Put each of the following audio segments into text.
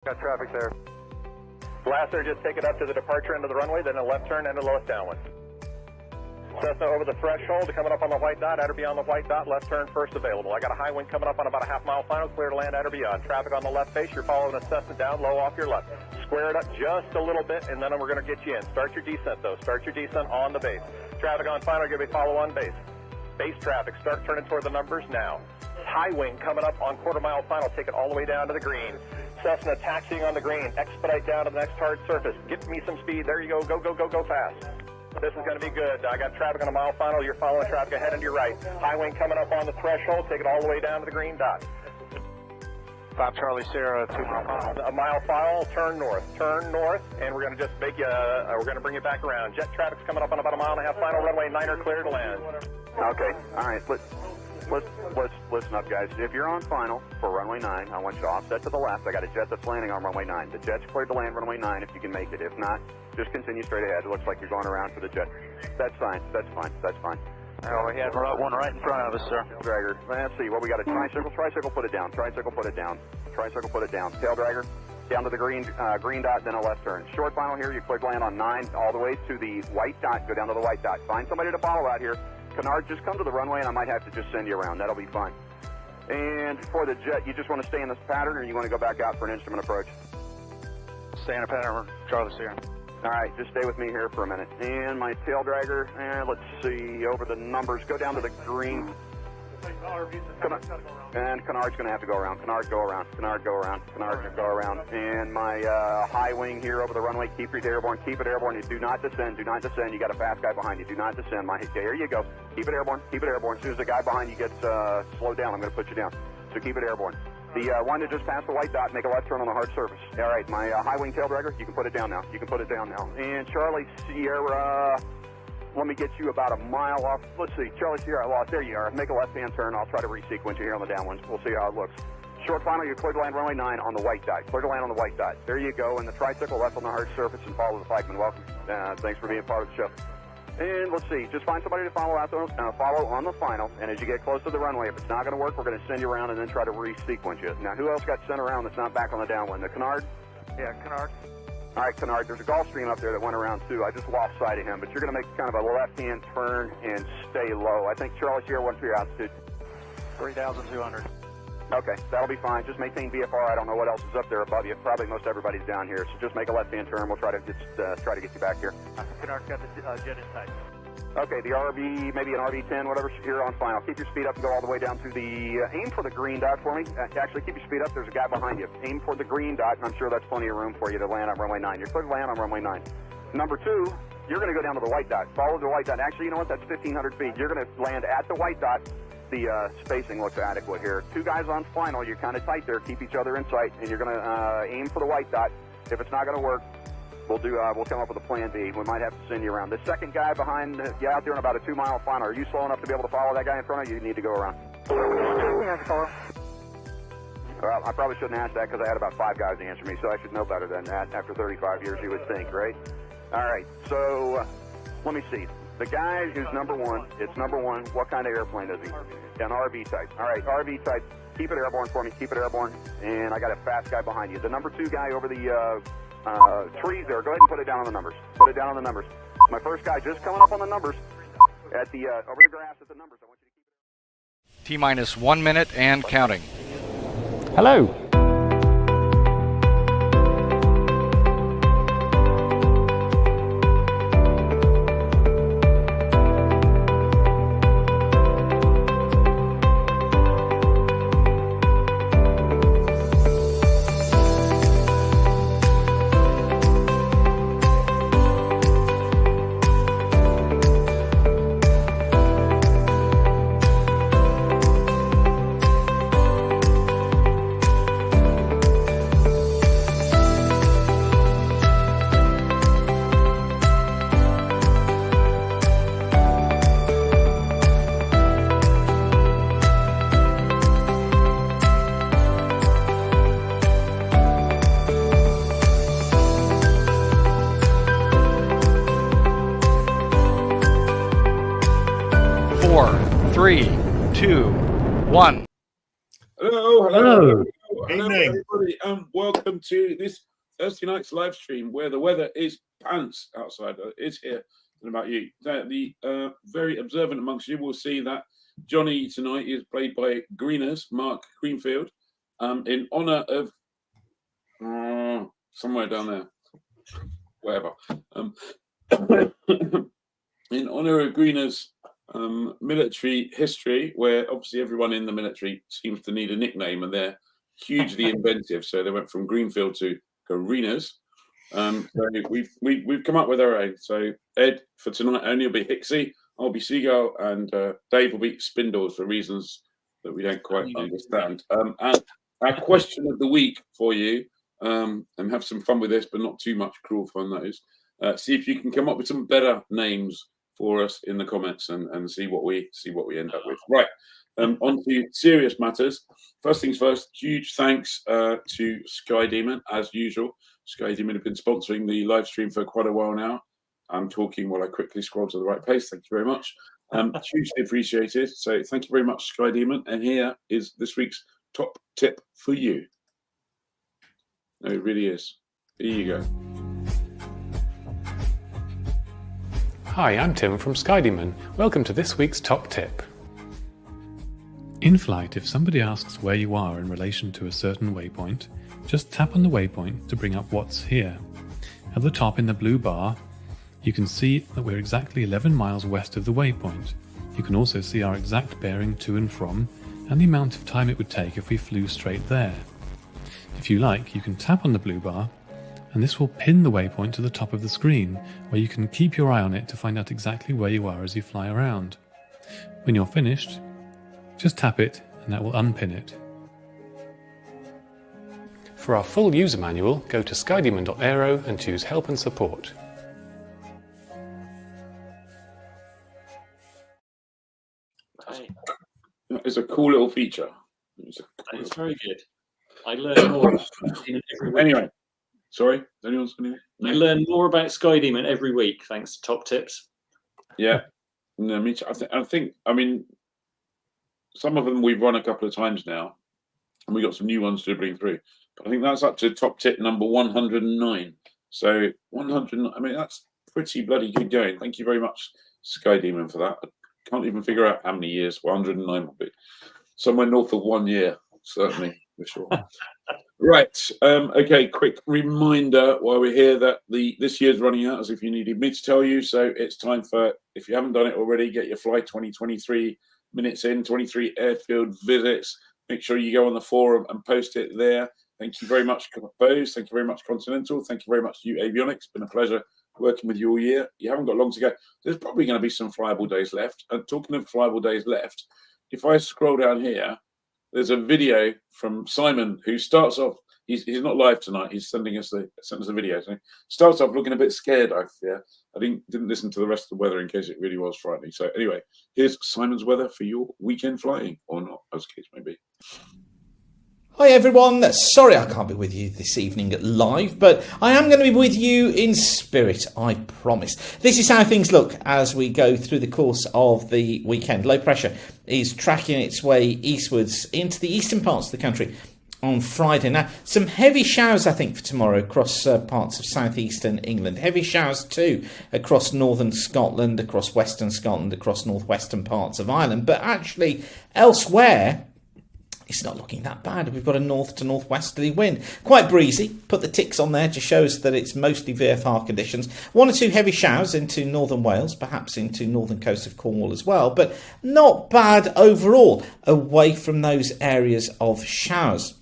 Got traffic there. Blaster, just take it up to the departure end of the runway, then a left turn and a lowest downwind. Cessna over the threshold, coming up on the white dot, at or beyond the white dot, left turn first available. I got a high wind coming up on about a half-mile final, clear to land at or beyond. Traffic on the left face, you're following a Cessna down, low off your left. Square it up just a little bit, and then we're going to get you in. Start your descent, though. Start your descent on the base. Traffic on final, give me follow on base. Base traffic, start turning toward the numbers now. High wing coming up on quarter-mile final, take it all the way down to the green. Cessna taxiing on the green, expedite down to the next hard surface. Get me some speed, there you go, go fast. This is going to be good. I got traffic on a mile final, you're following traffic ahead and to your right. High wing coming up on the threshold, take it all the way down to the green dot. 5 Charlie Sierra, 2 mile final. A mile final, turn north, and we're going to just make you, we're going to bring you back around. Jet traffic's coming up on about a mile and a half final, runway 9er clear to land. Okay, all right, let's listen up, guys. If you're on final for runway 9, I want you to offset to the left. I got a jet that's landing on runway 9. The jet's cleared to land runway 9 if you can make it. If not, just continue straight ahead. It looks like you're going around for the jet. That's fine. Oh, we had one right in front of us, sir. Dragger. Let's see, what we got, a tricycle, put it down. Tricycle, put it down. Tail dragger, down to the green dot, then a left turn. Short final here, you cleared land on 9, all the way to the white dot, go down to the white dot. Find somebody to follow out here. Kennard, just come to the runway and I might have to just send you around. That'll be fine. And for the jet, you just want to stay in this pattern or you want to go back out for an instrument approach? Stay in a pattern, Charlie Sierra. All right, just stay with me here for a minute. And my tail dragger, let's see, over the numbers, go down to the green. And Kennard's going to have to go around. Kennard, go around. And my high wing here over the runway, keep it airborne. You do not descend. You got a fast guy behind you. Do not descend. There you go. Keep it airborne. As soon as the guy behind you gets slowed down, I'm going to put you down. So keep it airborne. The one that just passed the white dot, make a left turn on the hard surface. All right, my high wing tail dragger, you can put it down now. And Charlie Sierra, let me get you about a mile off. Let's see, Charlie Sierra, I lost. There you are. Make a left-hand turn. I'll try to resequence you here on the downwinds. We'll see how it looks. Short final, you're clear to land runway 9 on the white dot. There you go. And the tricycle left on the hard surface and follow the flagman. Welcome. Thanks for being part of the show. And let's see, just find somebody to follow on the final, and as you get close to the runway, if it's not going to work, we're going to send you around and then try to re-sequence you. Now, who else got sent around that's not back on the downwind? The Kennard? Yeah, Kennard. All right, Kennard, there's a Gulfstream up there that went around too. I just lost sight of him, but you're going to make kind of a left-hand turn and stay low. I think Charlie Sierra, what's your altitude? 3,200. Okay, that'll be fine. Just maintain VFR. I don't know what else is up there above you. Probably most everybody's down here, so just make a left-hand turn. We'll try to get you back here. Kennard's got the jet in sight. Okay, the RB, maybe an RB-10, whatever's here on final. Keep your speed up and go all the way down to the, aim for the green dot for me. Actually, keep your speed up. There's a guy behind you. Aim for the green dot, and I'm sure that's plenty of room for you to land on runway 9. You're clear to land on runway 9. Number 2, you're going to go down to the white dot. Follow the white dot. Actually, you know what? That's 1,500 feet. You're going to land at the white dot. The spacing looks adequate here. 2 guys on final. You're kind of tight there. Keep each other in sight, and you're going to aim for the white dot. If it's not going to work, we'll come up with a plan B. We might have to send you around. The second guy behind you out there in about a 2-mile final. Are you slow enough to be able to follow that guy in front of you? You need to go around. Well, I probably shouldn't ask that because I had about 5 guys answer me, so I should know better than that. After 35 years, you would think, right? All right, so let me see. The guy who's number 1, it's number 1. What kind of airplane is he? An RV type. All right, RV type. Keep it airborne for me. And I got a fast guy behind you. The number 2 guy over the trees there. Go ahead and put it down on the numbers. My first guy just coming up on the numbers at the over the grass at the numbers. I want you to keep it. T-minus 1 minute and counting. Hello. Four, three, two, one. Hello. Hello. Evening. Everybody. and welcome to this Thursday night's live stream where the weather is pants outside. It's here. What about you? The very observant amongst you will see that Johnny tonight is played by Greeners, Mark Greenfield, in honour of somewhere down there, wherever. In honour of Greeners' military history, where obviously everyone in the military seems to need a nickname, and they're hugely inventive. So they went from Greenfield to Greeners. So we've come up with our own. So Ed for tonight only will be Hixie, I'll be Seagull, and Dave will be Spindles for reasons that we don't quite understand. And our question of the week for you, and have some fun with this, but not too much cruel fun, that is. See if you can come up with some better names for us in the comments and see what we end up with. Right, on to serious matters. First things first, huge thanks to Sky Demon, as usual. Sky Demon have been sponsoring the live stream for quite a while now. I'm talking while I quickly scroll to the right place. Thank you very much. Hugely appreciated. So thank you very much, Sky Demon. And here is this week's top tip for you. No, it really is. Here you go. Hi, I'm Tim from Skydemon. Welcome to this week's top tip. In flight, if somebody asks where you are in relation to a certain waypoint, just tap on the waypoint to bring up what's here. At the top in the blue bar, you can see that we're exactly 11 miles west of the waypoint. You can also see our exact bearing to and from, and the amount of time it would take if we flew straight there. If you like, you can tap on the blue bar, and this will pin the waypoint to the top of the screen, where you can keep your eye on it to find out exactly where you are as you fly around. When you're finished, just tap it, and that will unpin it. For our full user manual, go to skydemon.aero and choose Help and Support. It's a cool little feature. It's very good. I learn more about Skydemon every week. Anyway, sorry, anyone? I learn more about Skydemon every week thanks to top tips. Yeah, no, me too. I think. I mean, some of them we've run a couple of times now, and we got some new ones to bring through. But I think that's up to top tip number 109. So 109. I mean, that's pretty bloody good going. Thank you very much, Sky Demon, for that. I can't even figure out how many years 109 will be. Somewhere north of 1 year, certainly, for sure. Right. Okay. Quick reminder while we're here that this year's running out, as if you needed me to tell you. So it's time for, if you haven't done it already, get your Fly 2023 minutes in, 23 airfield visits. Make sure you go on the forum and post it there. Thank you very much, Bose. Thank you very much, Continental. Thank you very much to you, Avionics. It's been a pleasure working with you all year. You haven't got long to go. There's probably going to be some flyable days left. And talking of flyable days left, if I scroll down here, there's a video from Simon who starts off. He's not live tonight. He's sent us a video. So he starts off looking a bit scared. I didn't listen to the rest of the weather in case it really was frightening. So anyway, here's Simon's weather for your weekend flying, or not, as the case may be. Hi everyone, sorry I can't be with you this evening live, but I am going to be with you in spirit, I promise. This is how things look as we go through the course of the weekend. Low pressure is tracking its way eastwards into the eastern parts of the country on Friday. Now, some heavy showers, I think, for tomorrow across parts of southeastern England. Heavy showers too across northern Scotland, across western Scotland, across northwestern parts of Ireland. But actually, elsewhere, it's not looking that bad. We've got a north to northwesterly wind. Quite breezy. Put the ticks on there to show us that it's mostly VFR conditions. 1 or 2 heavy showers into northern Wales, perhaps into northern coast of Cornwall as well. But not bad overall, away from those areas of showers.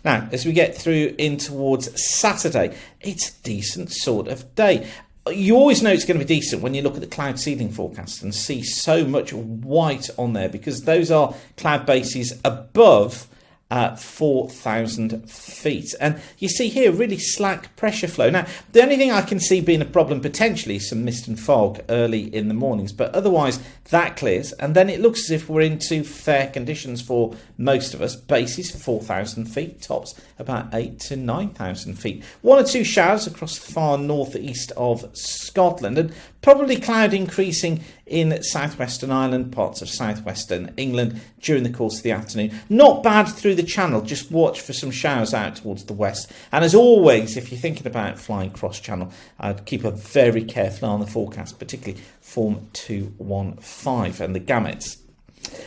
Now, as we get through in towards Saturday, it's a decent sort of day. You always know it's going to be decent when you look at the cloud seeding forecast and see so much white on there, because those are cloud bases above 4,000 feet. And you see here really slack pressure flow. Now, the only thing I can see being a problem potentially is some mist and fog early in the mornings, but otherwise that clears. And then it looks as if we're into fair conditions for most of us. Bases 4,000 feet, tops about 8,000 to 9,000 feet. 1 or 2 showers across the far northeast of Scotland, and probably cloud increasing in southwestern Ireland, parts of southwestern England during the course of the afternoon. Not bad through the channel, just watch for some showers out towards the west. And as always, if you're thinking about flying cross channel, I'd keep a very careful eye on the forecast, particularly Form 215 and the gamuts.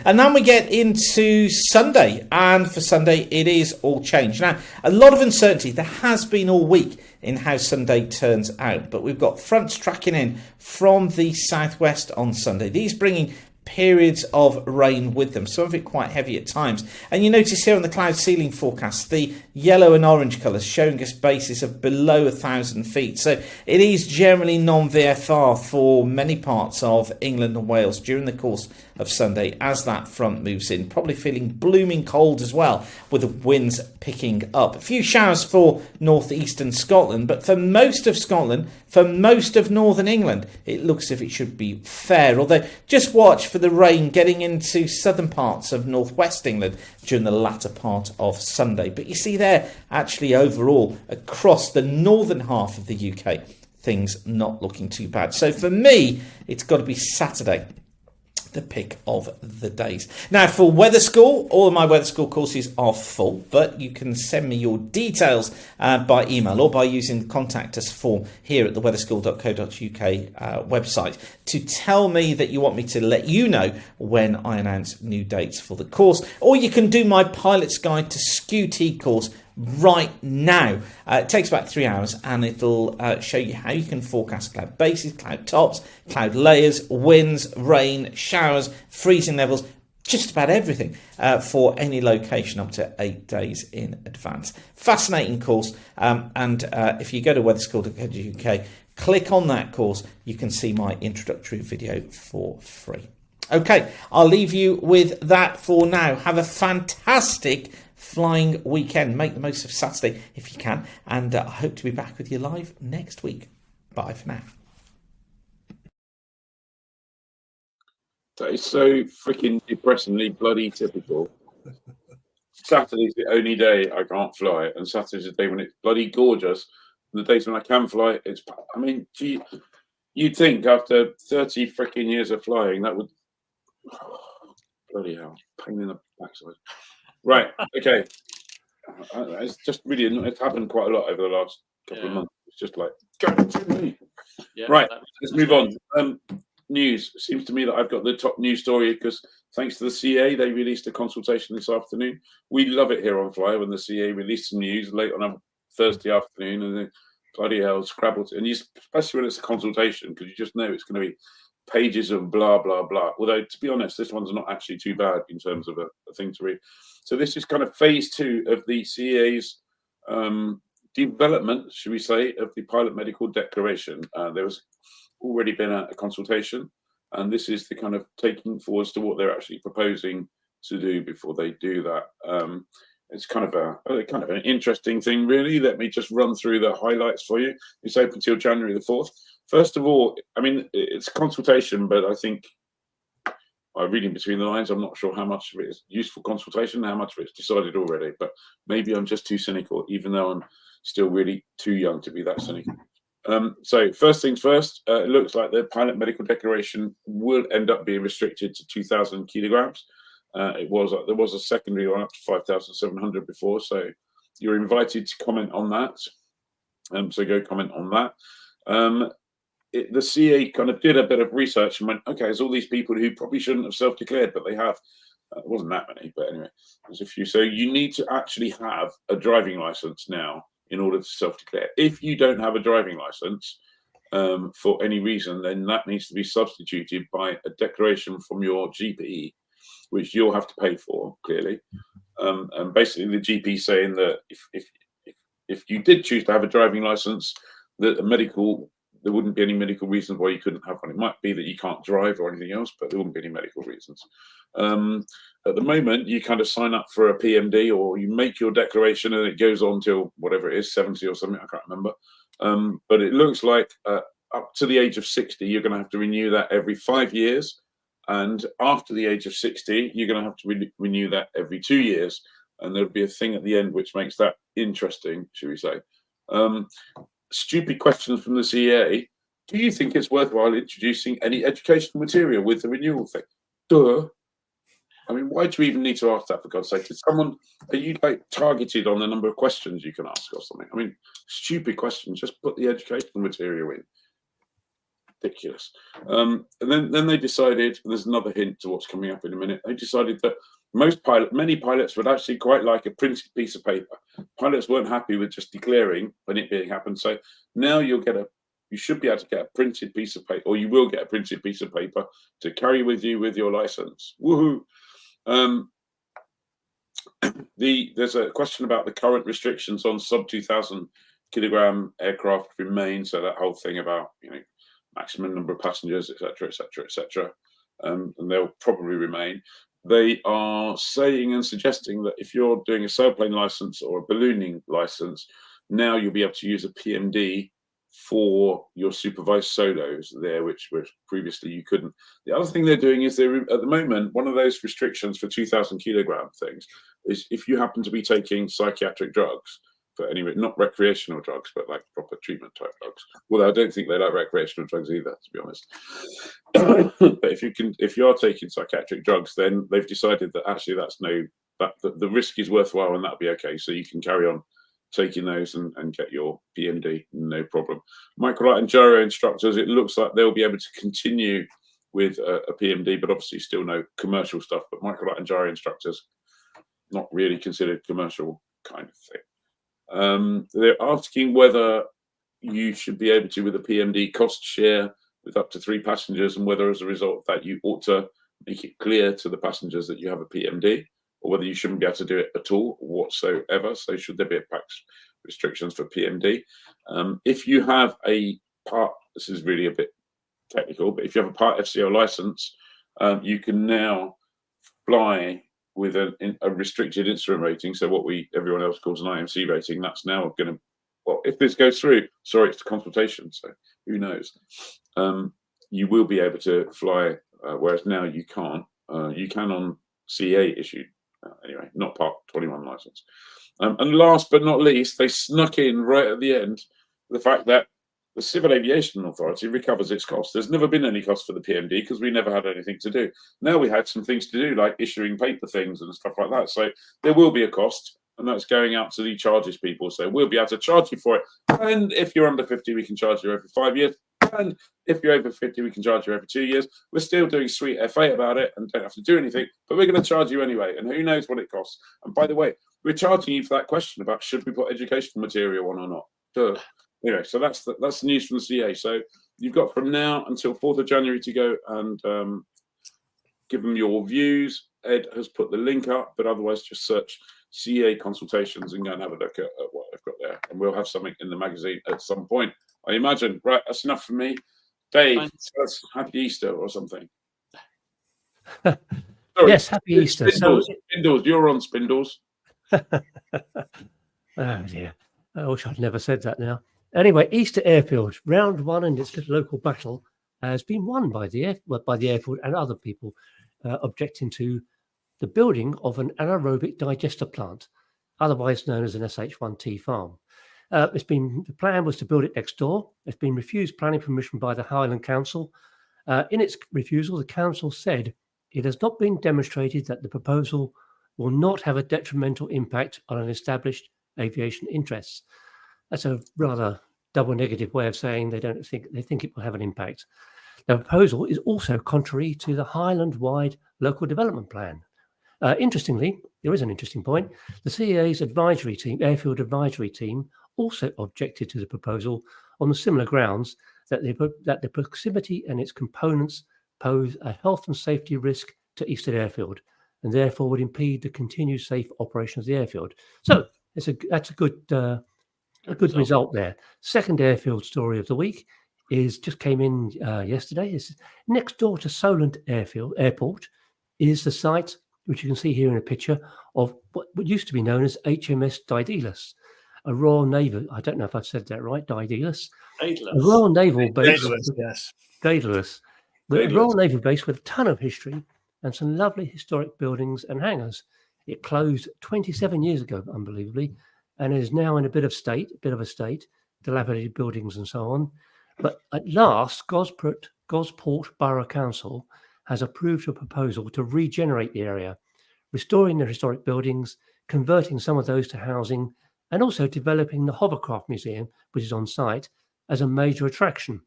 And then we get into Sunday, and for Sunday it is all changed. Now, a lot of uncertainty there has been all week in how Sunday turns out, but we've got fronts tracking in from the southwest on Sunday, these bringing periods of rain with them, some of it quite heavy at times. And you notice here on the cloud ceiling forecast, the yellow and orange colours showing us bases of below 1,000 feet. So it is generally non-VFR for many parts of England and Wales during the course of Sunday as that front moves in, probably feeling blooming cold as well, with the winds picking up. A few showers for northeastern Scotland, but for most of Scotland, for most of northern England, it looks as if it should be fair, although just watch for the rain getting into southern parts of northwest England during the latter part of Sunday. But you see there, actually overall across the northern half of the UK, things not looking too bad. So for me, it's got to be Saturday, the pick of the days. Now, for Weather School, all of my Weather School courses are full, but you can send me your details by email or by using the contact us form here at the weatherschool.co.uk website to tell me that you want me to let you know when I announce new dates for the course. Or you can do my Pilot's Guide to SKU-T course right now. It takes about 3 hours, and it'll show you how you can forecast cloud bases, cloud tops, cloud layers, winds, rain, showers, freezing levels, just about everything for any location up to 8 days in advance. Fascinating course, and if you go to weatherschool.co.uk, click on that course, you can see my introductory video for free. Okay, I'll leave you with that for now. Have a fantastic flying weekend. Make the most of Saturday if you can, and I hope to be back with you live next week. Bye for now. That is so freaking depressingly bloody typical. Saturday's the only day I can't fly, and Saturday's the day when it's bloody gorgeous. And the days when I can fly, it's, I mean, gee, you'd think after 30 freaking years of flying, that would, bloody hell, pain in the backside. Right, okay. It's just really, it's happened quite a lot over the last couple of months. It's just like, go to me. Yeah, right, let's move on. News. It seems to me that I've got the top news story because thanks to the CA, they released a consultation this afternoon. We love it here on Fly when the CA released some news late on a Thursday afternoon, and then bloody hell, scrabbled. And especially when it's a consultation, because you just know it's going to be pages of blah, blah, blah. Although, to be honest, this one's not actually too bad in terms of a thing to read. So this is kind of phase 2 of the CA's development, should we say, of the pilot medical declaration. There was already been a consultation, and this is the kind of taking forwards to what they're actually proposing to do before they do that. It's kind of an interesting thing, really. Let me just run through the highlights for you. It's open till January the 4th. First of all, I mean, it's a consultation, but I think by reading between the lines, I'm not sure how much of it is useful consultation, how much of it's decided already, but maybe I'm just too cynical, even though I'm still really too young to be that cynical. So first things first, it looks like the pilot medical declaration will end up being restricted to 2,000 kilograms. There was a secondary one up to 5,700 before, so you're invited to comment on that. So go comment on that. The CA kind of did a bit of research and went, okay, there's all these people who probably shouldn't have self-declared, but they have. It wasn't that many, but anyway, there's a few. So you need to actually have a driving license now in order to self-declare. If you don't have a driving license for any reason, then that needs to be substituted by a declaration from your GP, which you'll have to pay for, clearly. And basically the GP saying that if you did choose to have a driving license, that there wouldn't be any medical reasons why you couldn't have one. It might be that you can't drive or anything else, but there wouldn't be any medical reasons. At the moment, you kind of sign up for a PMD, or you make your declaration and it goes on till whatever it is, 70 or something, I can't remember. But it looks like up to the age of 60, you're going to have to renew that every 5 years. And after the age of 60, you're going to have to renew that every 2 years. And there'll be a thing at the end which makes that interesting, should we say. Stupid questions from the CA. do you think it's worthwhile introducing any educational material with the renewal thing? Duh. I mean, why do you even need to ask that, for God's sake? Are you like targeted on the number of questions you can ask or something? I mean, stupid questions. Just put the educational material in. Ridiculous. And then they decided, and there's another hint to what's coming up in a minute. They decided that many pilots would actually quite like a printed piece of paper. Pilots weren't happy with just declaring when it being happened. So now you should be able to get a printed piece of paper, or you will get a printed piece of paper to carry with you with your license. Woohoo! There's a question about the current restrictions on sub 2,000 kilogram aircraft remain. So that whole thing about maximum number of passengers, etc., and they'll probably remain. They are saying and suggesting that if you're doing a sailplane license or a ballooning license, now you'll be able to use a PMD for your supervised solos there, which previously you couldn't. The other thing they're doing is at the moment, one of those restrictions for 2,000 kilogram things is if you happen to be taking psychiatric drugs, for any, not recreational drugs, but like proper treatment type drugs. Well, I don't think they like recreational drugs either, to be honest. But if you are taking psychiatric drugs, then they've decided that actually the risk is worthwhile and that'll be okay. So you can carry on taking those and get your PMD, no problem. Microlight and gyro instructors, it looks like they'll be able to continue with a PMD, but obviously still no commercial stuff. But microlight and gyro instructors, not really considered commercial kind of thing. They're asking whether you should be able to, with a PMD, cost share with up to 3 passengers, and whether as a result of that you ought to make it clear to the passengers that you have a PMD, or whether you shouldn't be able to do it at all whatsoever. So should there be restrictions for PMD? If you have a part, this is really a bit technical, but if you have a part FCO license, you can now fly with a restricted instrument rating. So what everyone else calls an IMC rating, that's now going to, well, if this goes through, sorry, it's a consultation, so who knows? You will be able to fly, whereas now you can't. You can on CA issued, anyway, not Part 21 license. And last but not least, they snuck in right at the end the fact that the Civil Aviation Authority recovers its costs. There's never been any cost for the PMD because we never had anything to do. Now we had some things to do, like issuing paper things and stuff like that. So there will be a cost, and that's going out to the charges people. So we'll be able to charge you for it. And if you're under 50, we can charge you every 5 years. And if you're over 50, we can charge you every 2 years. We're still doing sweet FA about it and don't have to do anything, but we're going to charge you anyway. And who knows what it costs? And by the way, we're charging you for that question about should we put educational material on or not. Duh. Anyway, so that's the news from the CA. So you've got from now until 4th of January to go and give them your views. Ed has put the link up, but otherwise just search CA consultations and go and have a look at what they've got there. And we'll have something in the magazine at some point, I imagine. Right, that's enough from me. Dave, happy Easter or something. Sorry, yes, happy Easter. Spindles, you're on Spindles. Oh dear, I wish I'd never said that now. Anyway, Easter Airfield, round 1 in its little local battle has been won by the airfield and other people objecting to the building of an anaerobic digester plant, otherwise known as an SH1T farm. The plan was to build it next door. It's been refused planning permission by the Highland Council. In its refusal, the council said it has not been demonstrated that the proposal will not have a detrimental impact on an established aviation interests. That's a rather double negative way of saying they think it will have an impact. The proposal is also contrary to the Highland-wide local development plan. Interestingly, there is an interesting point. The CAA's advisory team, airfield advisory team, also objected to the proposal on the similar grounds that the proximity and its components pose a health and safety risk to Eastern Airfield, and therefore would impede the continued safe operation of the airfield. So that's a good result there. Second airfield story of the week just came in yesterday. It's next door to Solent Airport is the site, which you can see here in a picture, of what used to be known as HMS Daedalus, a Royal Naval. I don't know if I've said that right. Daedalus. A Royal Naval base. Daedalus, yes. Daedalus. A Royal Naval base with a ton of history and some lovely historic buildings and hangars. It closed 27 years ago, unbelievably, and is now in a bit of a state, dilapidated buildings and so on. But at last, Gosport Borough Council has approved a proposal to regenerate the area, restoring the historic buildings, converting some of those to housing, and also developing the Hovercraft Museum, which is on site, as a major attraction.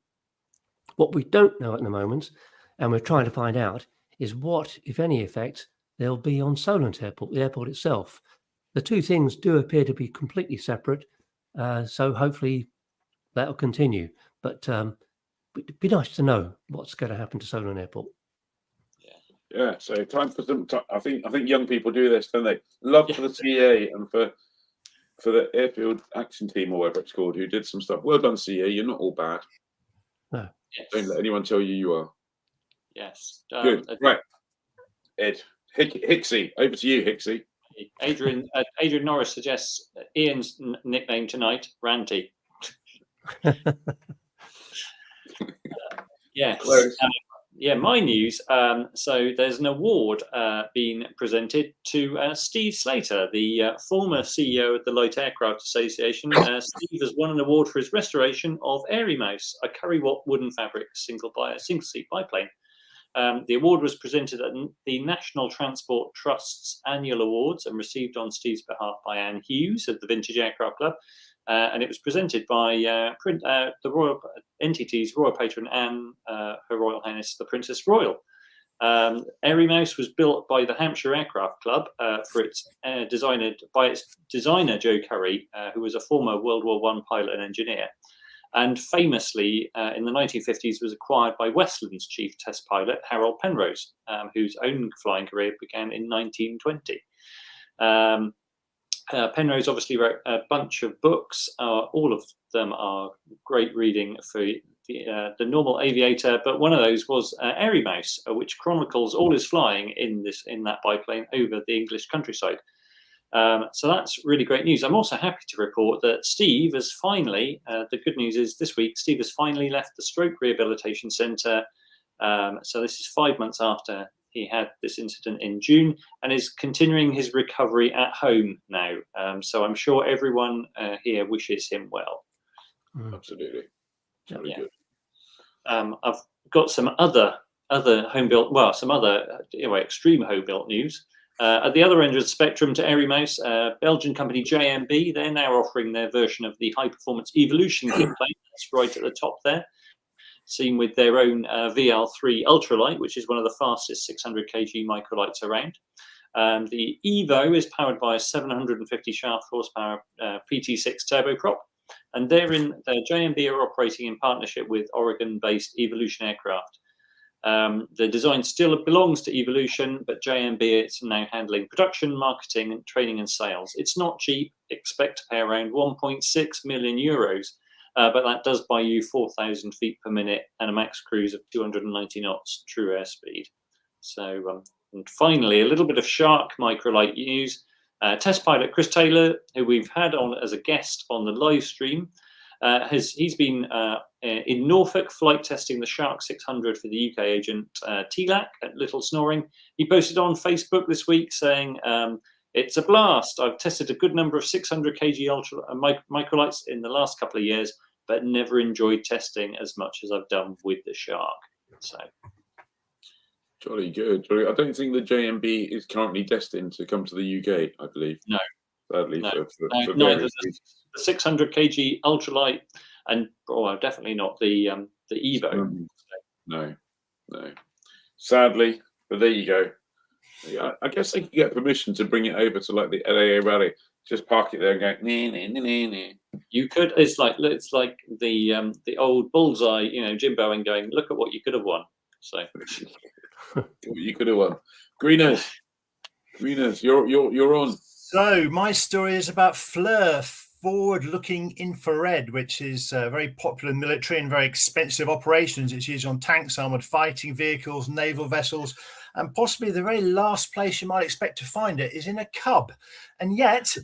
What we don't know at the moment, and we're trying to find out, is what, if any, effect there'll be on Solent Airport, the airport itself. The two things do appear to be completely separate, so hopefully that'll continue. But it'd be nice to know what's going to happen to Solent Airport. Yeah, so time for some. I think young people do this, don't they? Love for the CA and for the airfield action team or whatever it's called, who did some stuff. Well done, CA. You're not all bad. No. Yes. Don't let anyone tell you are. Yes. Good. Right. Ed Hicksy, over to you, Hicksy. Adrian Norris suggests Ian's nickname tonight, Ranty. Yes. My news. So there's an award being presented to Steve Slater, the former CEO of the Light Aircraft Association. Steve has won an award for his restoration of Airy Mouse, a Curry-Watt wooden fabric single-seat biplane. The award was presented at the National Transport Trust's annual awards and received on Steve's behalf by Anne Hughes of the Vintage Aircraft Club. And it was presented by the Royal NTT's Royal Patron Anne, Her Royal Highness the Princess Royal. Airy Mouse was built by the Hampshire Aircraft Club for its designer Joe Curry, who was a former World War I pilot and engineer, and famously in the 1950s was acquired by Westland's chief test pilot Harold Penrose, whose own flying career began in 1920. Penrose obviously wrote a bunch of books. All of them are great reading for the normal aviator, but one of those was Airy Mouse, which chronicles all his flying in that biplane over the English countryside. So that's really great news. I'm also happy to report that Steve has finally, the good news is this week, Steve has finally left the Stroke Rehabilitation Centre. So this is 5 months after he had this incident in June and is continuing his recovery at home now. So I'm sure everyone here wishes him well. Absolutely. Very good. I've got some other home built, some other extreme home built news. At the other end of the spectrum to Airy Mouse, Belgian company JMB, they're now offering their version of the high performance Evolution kit plane. That's right at the top there. Seen with their own VL3 ultralight, which is one of the fastest 600 kg microlights around. The Evo is powered by a 750 shaft horsepower PT6 turboprop, and JMB are operating in partnership with Oregon-based Evolution Aircraft. The design still belongs to Evolution, but JMB is now handling production, marketing, training, and sales. It's not cheap. Expect to pay around 1.6 million euros. But that does buy you 4,000 feet per minute and a max cruise of 290 knots true airspeed. So, and finally, a little bit of Shark microlight news. Test pilot Chris Taylor, who we've had on as a guest on the live stream, he's been in Norfolk flight testing the Shark 600 for the UK agent TLAC at Little Snoring. He posted on Facebook this week saying, "It's a blast. I've tested a good number of 600 kg microlights in the last couple of years, but never enjoyed testing as much as I've done with the Shark." So, jolly good. I don't think the JMB is currently destined to come to the UK, I believe. No. Sadly, no. for Neither the 600 kg ultralight and definitely not the Evo. No. Sadly, but there you go. I guess they could get permission to bring it over to like the LAA rally. Just park it there and go. Nah. You could. It's like the old bullseye, Jimbo, and going, look at what you could have won. So you could have won. Greeners, you're on. So my story is about FLIR, forward-looking infrared, which is very popular in military and very expensive operations. It's used on tanks, armored fighting vehicles, naval vessels, and possibly the very last place you might expect to find it is in a Cub. And yet,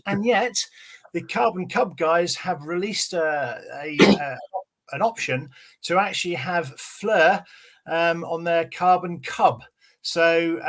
the Carbon Cub guys have released an option to actually have FLIR on their Carbon Cub. So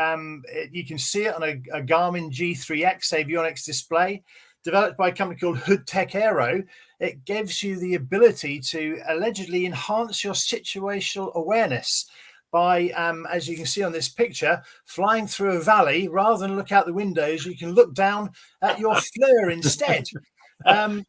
you can see it on a Garmin G3X avionics display, developed by a company called Hood Tech Aero. it gives you the ability to allegedly enhance your situational awareness by, as you can see on this picture, flying through a valley. Rather than look out the windows, you can look down at your fleur instead.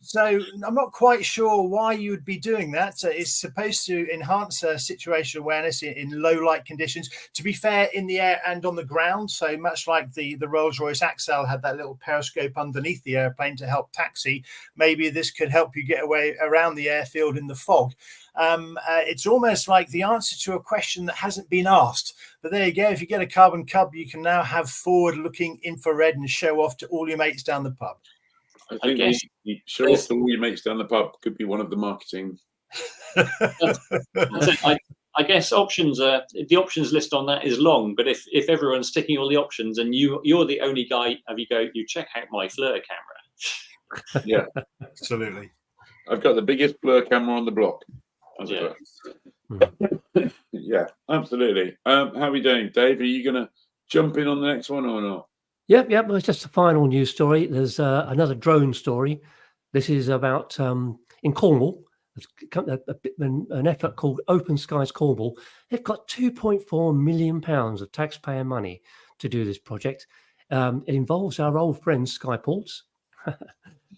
So I'm not quite sure why you would be doing that. It's supposed to enhance situational awareness in low light conditions. To be fair, in the air and on the ground. So much like the Rolls-Royce Axel had that little periscope underneath the airplane to help taxi, maybe this could help you get away around the airfield in the fog. It's almost like the answer to a question that hasn't been asked. But there you go. If you get a carbon cub, you can now have forward-looking infrared and show off to all your mates down the pub. I think the show off to all your mates down the pub could be one of the marketing. I guess options are the options list on that is long, but if everyone's ticking all the options and you're the only guy, you check out my FLIR camera. Yeah, absolutely. I've got the biggest FLIR camera on the block. Yeah, absolutely. How are we doing, Dave? Are you going to jump in on the next one or not? Yep. Well, it's just a final news story. There's another drone story. This is about in Cornwall, an effort called Open Skies Cornwall. They've got £2.4 million of taxpayer money to do this project. It involves our old friends Skyports,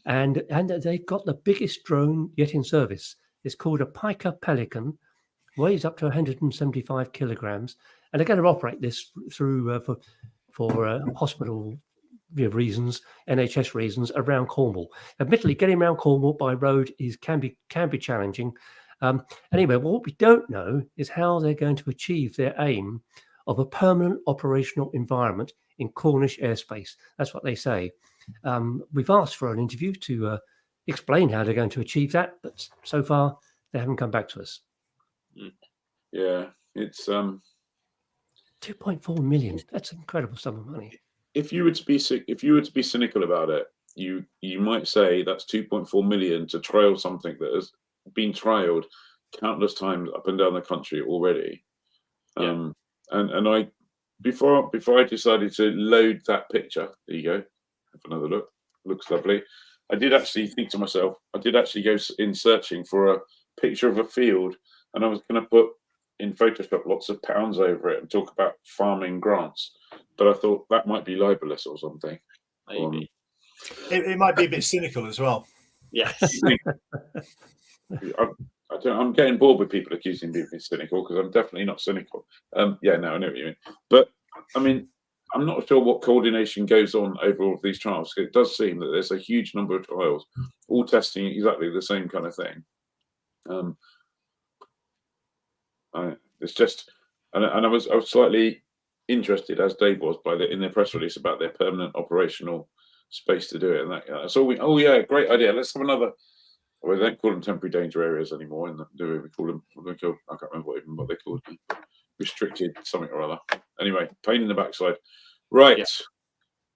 and they've got the biggest drone yet in service. It's called a Piker Pelican, weighs up to 175 kilograms, and they're going to operate this through for hospital reasons, NHS reasons around Cornwall. Admittedly, getting around Cornwall by road can be challenging. Anyway, what we don't know is how they're going to achieve their aim of a permanent operational environment in Cornish airspace. That's what they say. We've asked for an interview to explain how they're going to achieve that, but so far they haven't come back to us. Yeah, it's 2.4 million. That's an incredible sum of money. If you were to be cynical about it, you might say that's 2.4 million to trial something that has been trialed countless times up and down the country already. Yeah. And I before I decided to load that picture, there you go, have another look. Looks lovely. I did actually think to myself, I did actually go in searching for a picture of a field, and I was going to put in Photoshop lots of pounds over it and talk about farming grants, but I thought that might be libelous or something. Maybe. It might be a bit cynical as well. Yes. I'm getting bored with people accusing me of being cynical, because I'm definitely not cynical. Yeah, no, I know what you mean. But I mean, I'm not sure what coordination goes on over all of these trials. It does seem that there's a huge number of trials, all testing exactly the same kind of thing. It's just, and I was slightly interested, as Dave was, in their press release about their permanent operational space to do it. And that's all oh yeah, great idea. Let's have another. Well, they don't call them temporary danger areas anymore. We call them, I can't remember what they called them. Restricted something or other. Anyway, pain in the backside. Right. Yeah.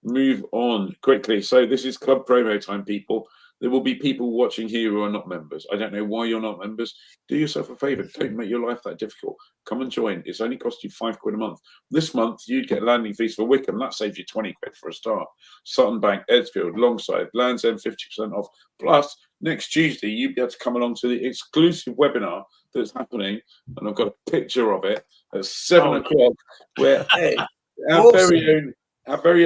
Move on quickly. So this is club promo time, people. There will be people watching here who are not members. I don't know why you're not members. Do yourself a favour. Don't make your life that difficult. Come and join. It's only cost you £5 a month. This month, you'd get landing fees for Wickham. That saves you 20 quid for a start. Sutton Bank, Edgefield, Longside, Land's End, 50% off. Plus, next Tuesday, you'll be able to come along to the exclusive webinar that's happening. And I've got a picture of it at 7 o'clock, where our very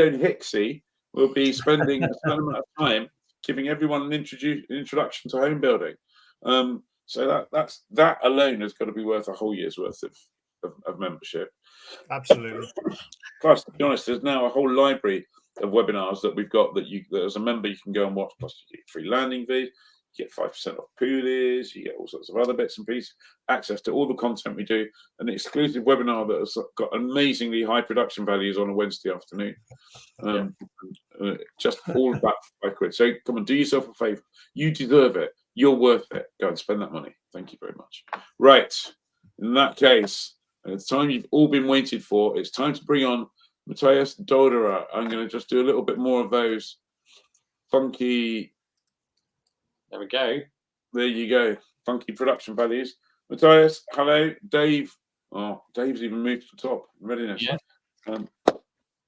own Hixie will be spending a certain amount of time giving everyone an introduction to home building. So that alone has got to be worth a whole year's worth of membership. Absolutely. Plus, to be honest, there's now a whole library of webinars that we've got that as a member you can go and watch. Plus, you get free landing fees, you get 5% off poolies, you get all sorts of other bits and pieces, access to all the content we do, an exclusive webinar that has got amazingly high production values on a Wednesday afternoon. Just all of that for £5. So come on, do yourself a favour. You deserve it. You're worth it. Go and spend that money. Thank you very much. Right. In that case, it's time you've all been waited for. It's time to bring on Matthias Dolderer. I'm going to just do a little bit more of those funky. There we go. There you go. Funky production values. Matthias, hello. Dave. Oh, Dave's even moved to the top. Readiness. Yeah.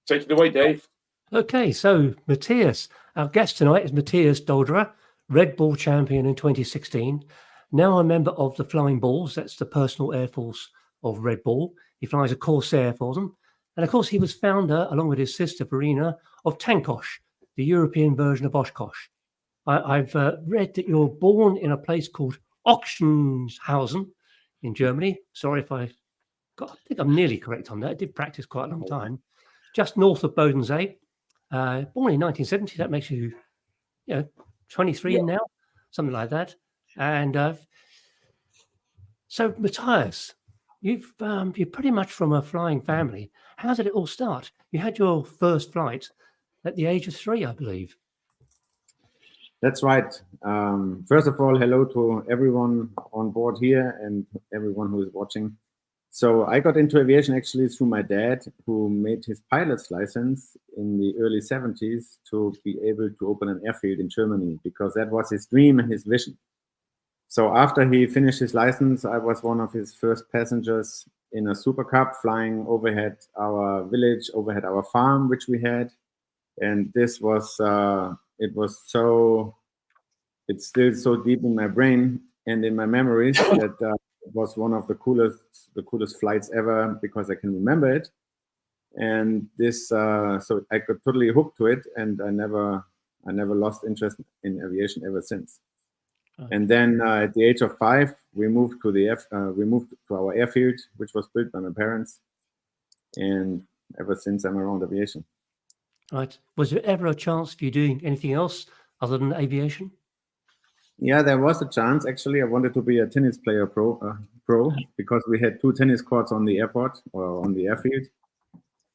Take it away, Dave. Okay, so Matthias, our guest tonight is Matthias Dolderer Red Bull champion in 2016. Now a member of the Flying Bulls. That's the personal air force of Red Bull. He flies a Corsair for them. And of course, he was founder, along with his sister Verena, of Tankosh, the European version of Oshkosh. I've read that you're born in a place called Ochsenhausen in Germany. Sorry if I think I'm nearly correct on that. I did practice quite a long time. Just north of Bodensee. Born in 1970. That makes you, 23 now, something like that. And so, Matthias, you're pretty much from a flying family. How did it all start? You had your first flight at the age of 3, I believe. That's right. First of all, hello to everyone on board here and everyone who is watching. So I got into aviation actually through my dad, who made his pilot's license in the early 70s to be able to open an airfield in Germany, because that was his dream and his vision. So after he finished his license, I was one of his first passengers in a Super Cup flying overhead our village, overhead our farm, which we had. And this was, it's still so deep in my brain and in my memories that it was one of the coolest flights ever, because I can remember it. And this, so I got totally hooked to it, and I never lost interest in aviation ever since. Okay. And then at the age of 5, we moved to our airfield, which was built by my parents, and ever since I'm around aviation. Right. Was there ever a chance for you doing anything else other than aviation? Yeah, there was a chance. Actually, I wanted to be a tennis player pro, because we had 2 tennis courts on the airport or on the airfield.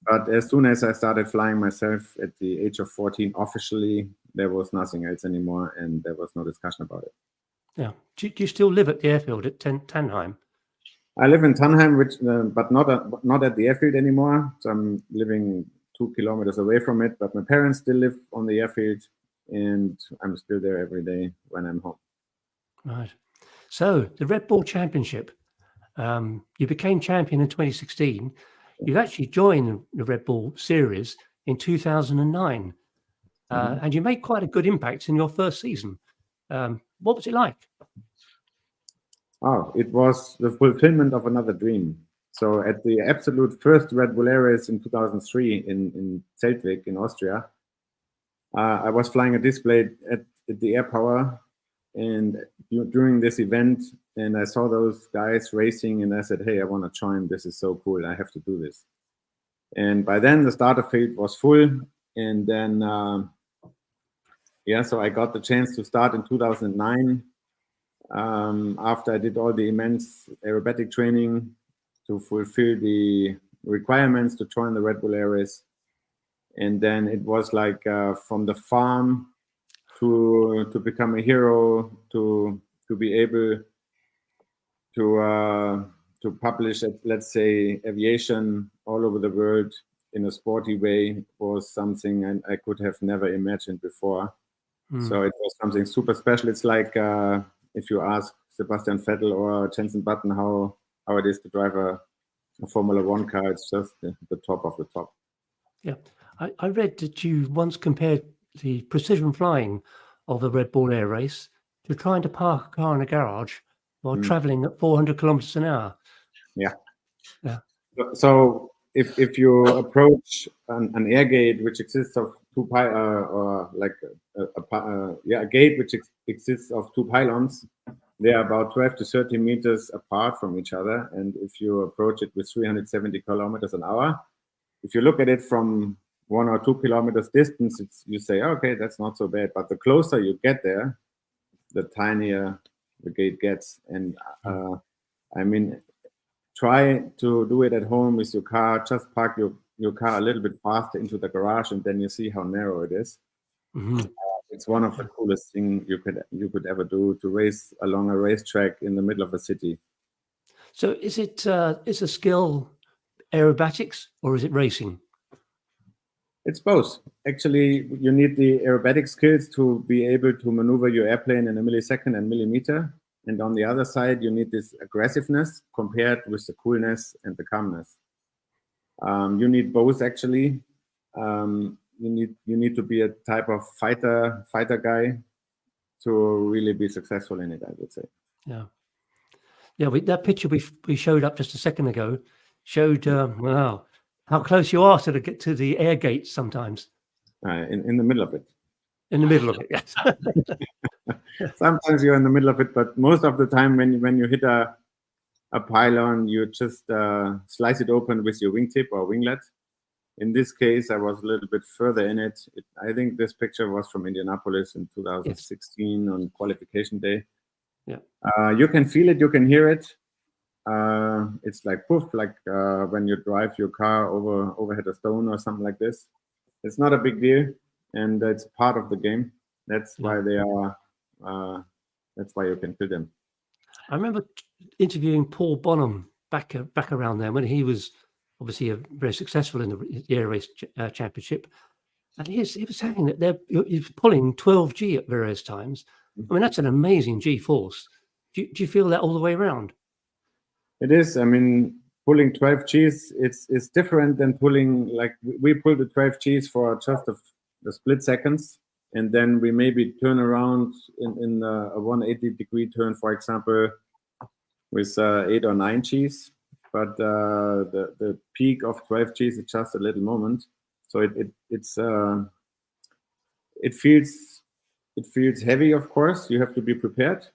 But as soon as I started flying myself at the age of 14, officially, there was nothing else anymore, and there was no discussion about it. Yeah. Do you still live at the airfield at Tannheim? I live in Tannheim, but not at the airfield anymore. So I'm living 2 kilometers away from it. But my parents still live on the airfield, and I'm still there every day when I'm home. Right. So the Red Bull Championship, you became champion in 2016. You actually joined the Red Bull series in 2009, and you made quite a good impact in your first season. What was it like? Oh, it was the fulfillment of another dream. So at the absolute first Red Bull Air Race in 2003 in Zeltweg in Austria, I was flying a display at the Air Power, and during this event, and I saw those guys racing, and I said, hey, I want to join. This is so cool. I have to do this. And by then the starter field was full. And then, so I got the chance to start in 2009. After I did all the immense aerobatic training to fulfill the requirements to join the Red Bull Air Race. And then it was like from the farm to become a hero, to be able to publish, let's say, aviation all over the world in a sporty way was something I could have never imagined before. So it was something super special. It's like if you ask Sebastian Vettel or Jenson Button how it is to drive a Formula One car, it's just the top of the top. Yeah, I read that you once compared the precision flying of the Red Bull Air Race to trying to park a car in a garage while traveling at 400 kilometers an hour. Yeah. Yeah. So if you approach an air gate which exists of a gate which exists of 2 pylons, they are about 12 to 30 meters apart from each other. And if you approach it with 370 kilometers an hour, if you look at it from 1 or 2 kilometers distance, you say, okay, that's not so bad. But the closer you get there, the tinier the gate gets. And I mean, try to do it at home with your car. Just park your car a little bit faster into the garage, and then you see how narrow it is. It's one of the coolest things you could ever do, to race along a racetrack in the middle of a city. So is a skill aerobatics or is it racing? It's both. Actually, you need the aerobatic skills to be able to maneuver your airplane in a millisecond and millimeter. And on the other side, you need this aggressiveness compared with the coolness and the calmness. You need both, actually. You need to be a type of fighter guy. to really be successful in it, I would say. Yeah. Yeah, that picture we showed up just a second ago showed wow, how close you are to the air gates sometimes. In the middle of it. In the middle of it, yes. Sometimes you're in the middle of it, but most of the time when you hit a pylon, you just slice it open with your wingtip or winglet. In this case, I was a little bit further in it. I think this picture was from Indianapolis in 2016 on qualification day. Yeah. You can feel it, you can hear it. It's like poof, like when you drive your car overhead a stone or something like this. It's not a big deal, and it's part of the game. That's why they are. That's why you can feel them. I remember interviewing Paul Bonham back around there when he was obviously very successful in the Air Race Championship, and he was saying that he was pulling 12G at various times. I mean, that's an amazing G force. Do you feel that all the way around? It is. I mean, pulling 12 Gs, it's different than pulling, like we pull the 12 Gs for just a split seconds, and then we maybe turn around in a 180-degree turn, for example, with 8 or 9 Gs. But the peak of 12 Gs is just a little moment, so it feels heavy. Of course, you have to be prepared.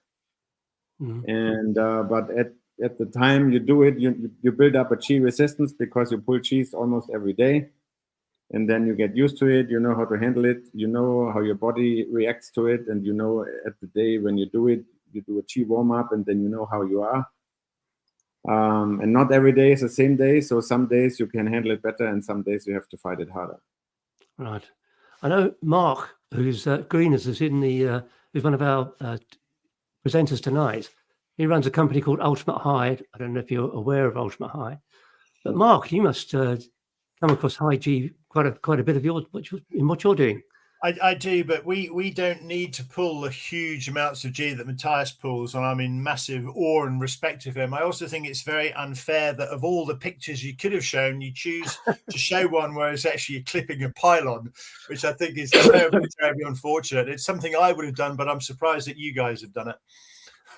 Mm-hmm. And but at the time you do it, you build up a G resistance because you pull Gs almost every day, and then you get used to it. You know how to handle it. You know how your body reacts to it, and you know at the day when you do it, you do a G warm up, and then you know how you are. And not every day is the same day. So some days you can handle it better, and some days you have to fight it harder. Right. I know Mark, who's Greeners, is in the who's one of our presenters tonight. He runs a company called Ultimate High. I don't know if you're aware of Ultimate High, but Mark, you must come across high G quite a bit of in what you're doing. I do, but we don't need to pull the huge amounts of G that Matthias pulls, and I'm in massive awe and respect of him. I also think it's very unfair that of all the pictures you could have shown, you choose to show one where it's actually clipping a pylon, which I think is terribly, terribly unfortunate. It's something I would have done, but I'm surprised that you guys have done it.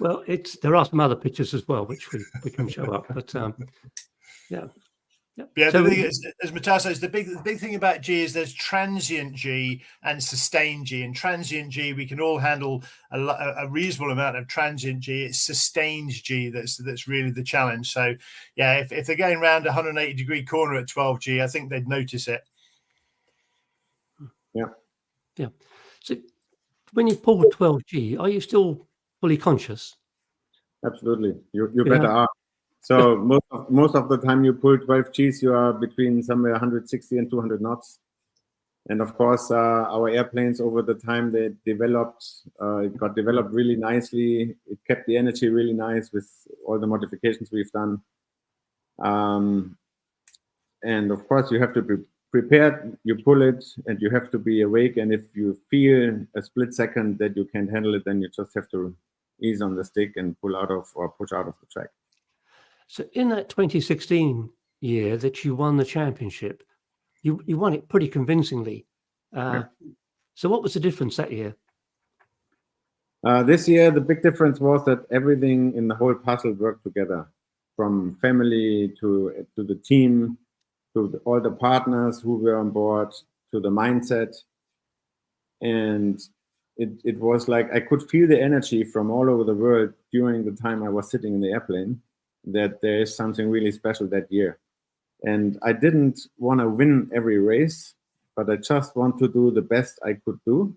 Well, there are some other pictures as well, which we can show up, but yeah. Yeah, so, the thing is, as Matthias says, the big thing about G is there's transient G and sustained G. And transient G, we can all handle a reasonable amount of transient G. It's sustained G that's really the challenge. So, yeah, if they're going around a 180-degree corner at 12 G, I think they'd notice it. Yeah. So, when you pull 12 G, are you still fully conscious? Absolutely. You better are. So most of the time you pull 12 Gs, you are between somewhere 160 and 200 knots. And of course, our airplanes over the time they developed, it got developed really nicely. It kept the energy really nice with all the modifications we've done. And of course, you have to be prepared. You pull it, and you have to be awake. And if you feel a split second that you can't handle it, then you just have to ease on the stick and pull out of or push out of the track. So in that 2016 year that you won the championship, you won it pretty convincingly. So what was the difference that year? This year, the big difference was that everything in the whole puzzle worked together, from family to the team, to all the partners who were on board, to the mindset. And it was like I could feel the energy from all over the world during the time I was sitting in the airplane, that there is something really special that year. And I didn't want to win every race, but I just want to do the best I could do,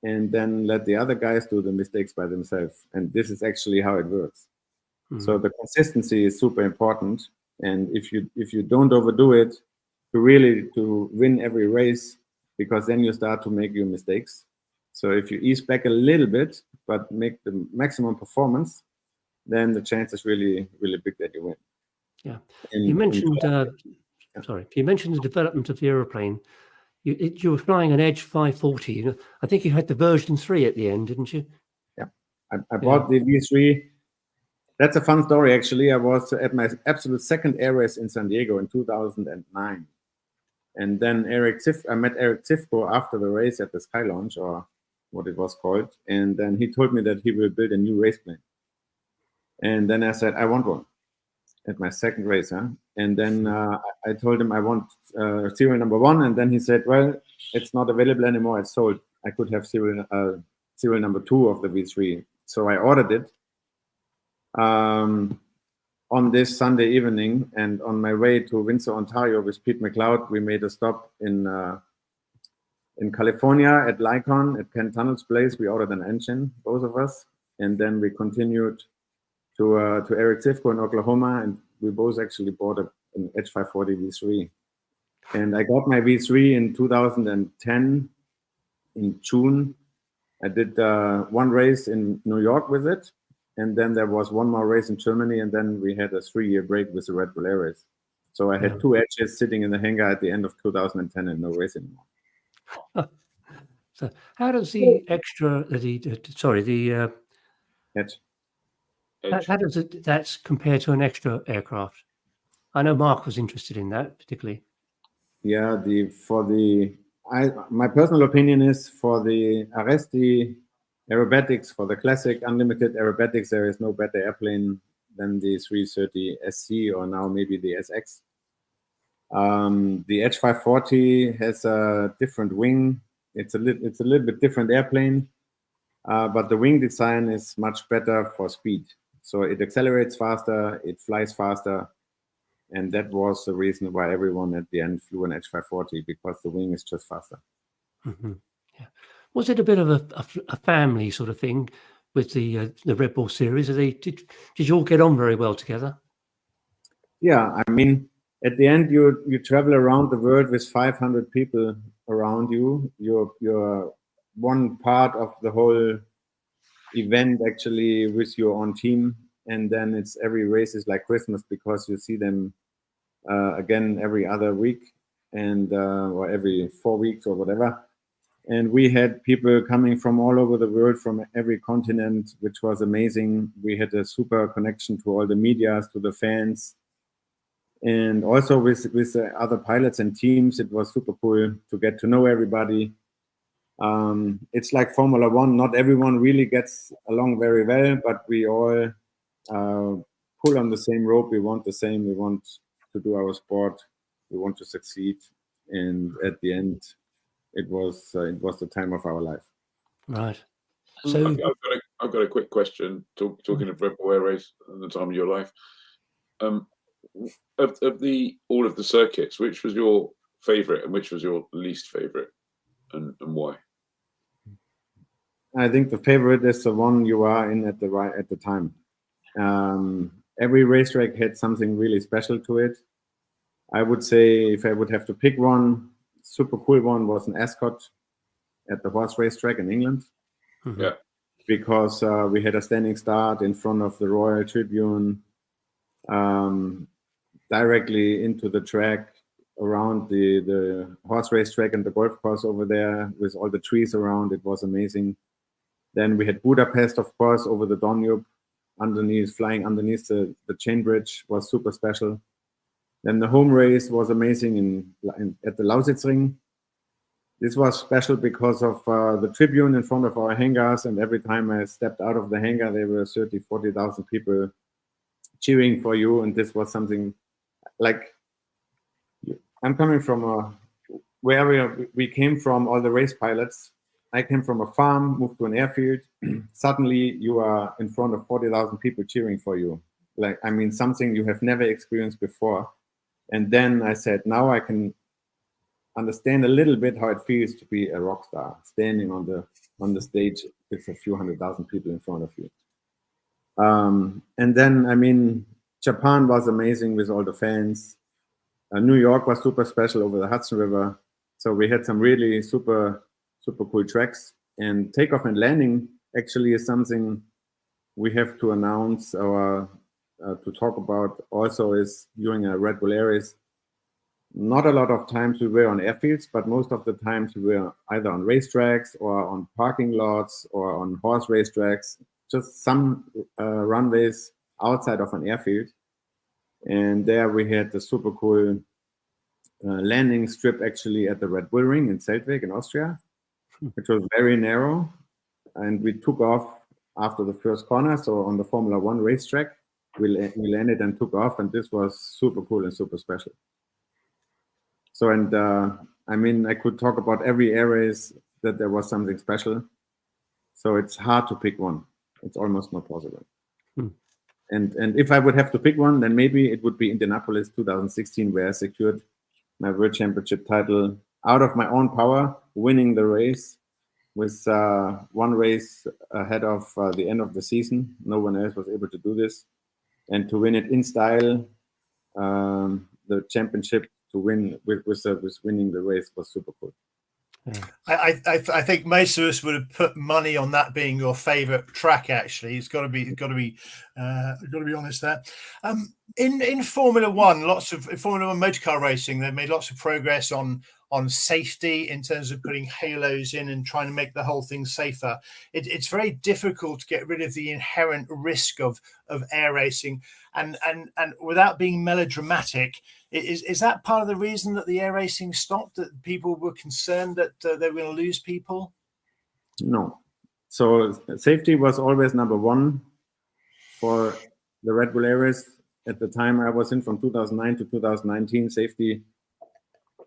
and then let the other guys do the mistakes by themselves. And this is actually how it works. Mm-hmm. So the consistency is super important. And if you don't overdo it to win every race, because then you start to make your mistakes. So if you ease back a little bit, but make the maximum performance, then the chance is really, really big that you win. Yeah. You mentioned, you mentioned the development of the aeroplane. You were flying an Edge 540. I think you had the version 3 at the end, didn't you? Yeah. I bought the V3. That's a fun story, actually. I was at my absolute second air race in San Diego in 2009. And then I met Eric Tifko after the race at the Sky Launch, or what it was called. And then he told me that he will build a new race plane. And then I said, I want one at my second race. And then I told him I want serial number 1. And then he said, well, it's not available anymore. It's sold. I could have serial number 2 of the V3. So I ordered it on this Sunday evening. And on my way to Windsor, Ontario with Pete McLeod, we made a stop in California at Lycon at Ken Tunnel's place. We ordered an engine, both of us. And then we continued to Eric Zivko in Oklahoma, and we both actually bought an H540 V3. And I got my V3 in 2010 in June. I did one race in New York with it, and then there was one more race in Germany, and then we had a 3-year break with the Redbull Air Race. So I had 2 H's sitting in the hangar at the end of 2010 and no race anymore. So how does the extra, H. How does that compare to an extra aircraft? I know Mark was interested in that particularly. Yeah, my personal opinion is for the Aresti aerobatics, for the classic unlimited aerobatics, there is no better airplane than the 330 SC or now maybe the SX. The H540 has a different wing. It's a little bit different airplane, but the wing design is much better for speed. So it accelerates faster, it flies faster, and that was the reason why everyone at the end flew an H540, because the wing is just faster. Mm-hmm. Yeah. Was it a bit of a family sort of thing with the Red Bull series? Did you all get on very well together? Yeah, I mean, at the end, you travel around the world with 500 people around you. You're one part of the whole event actually with your own team, and then it's every race is like Christmas because you see them again every other week and or every 4 weeks or whatever. And we had people coming from all over the world, from every continent, which was amazing. We had a super connection to all the medias, to the fans, and also with the other pilots and teams. It was super cool to get to know everybody. It's like Formula One. Not everyone really gets along very well, but we all pull on the same rope. We want the same. We want to do our sport. We want to succeed. And at the end, it was the time of our life. Right. So I've got a quick question. Talking of Redbull Air Race and the time of your life, of all of the circuits, which was your favourite and which was your least favourite, and why? I think the favorite is the one you are in at the time. Every racetrack had something really special to it. I would say if I would have to pick one, super cool one was an Ascot at the horse racetrack in England. Mm-hmm. Yeah, because we had a standing start in front of the Royal Tribune, directly into the track around the horse racetrack and the golf course over there with all the trees around. It was amazing. Then we had Budapest, of course, over the Danube, flying underneath the chain bridge was super special. Then the home race was amazing at the Lausitzring. This was special because of the tribune in front of our hangars, and every time I stepped out of the hangar, there were 30,000, 40,000 people cheering for you, and this was something like, I'm coming from where we came from, all the race pilots. I came from a farm, moved to an airfield. Suddenly you are in front of 40,000 people cheering for you. Like, I mean, something you have never experienced before. And then I said, now I can understand a little bit how it feels to be a rock star, standing on the stage with a few 100,000 people in front of you. And then, I mean, Japan was amazing with all the fans. New York was super special over the Hudson River. So we had some really super cool tracks. And takeoff and landing actually is something we have to announce or to talk about also is during a Redbull Air Race. Not a lot of times we were on airfields, but most of the times we were either on racetracks or on parking lots or on horse racetracks, just some runways outside of an airfield. And there we had the super cool landing strip actually at the Red Bull Ring in Zeltweg in Austria, which was very narrow. and we took off after the first corner. So on the Formula One racetrack, we landed and took off, and this was super cool and super special. So, and I mean, I could talk about every air race that there was something special. So it's hard to pick one. It's almost not possible. And if I would have to pick one, then maybe it would be Indianapolis 2016, where I secured my World Championship title out of my own power, winning the race with one race ahead of the end of the season. No one else was able to do this. And to win it in style, the championship, to win with winning the race was super cool. Yeah. I think most of us would have put money on that being your favourite track. Actually, it's got to be honest there. In Formula One, in Formula One motorcar racing, they've made lots of progress on safety in terms of putting halos in and trying to make the whole thing safer. It's very difficult to get rid of the inherent risk of air racing, and without being melodramatic. Is that part of the reason that the air racing stopped? That people were concerned that they were going to lose people? No. So safety was always number one for the Redbull Air Race. At the time I was in, from 2009 to 2019, safety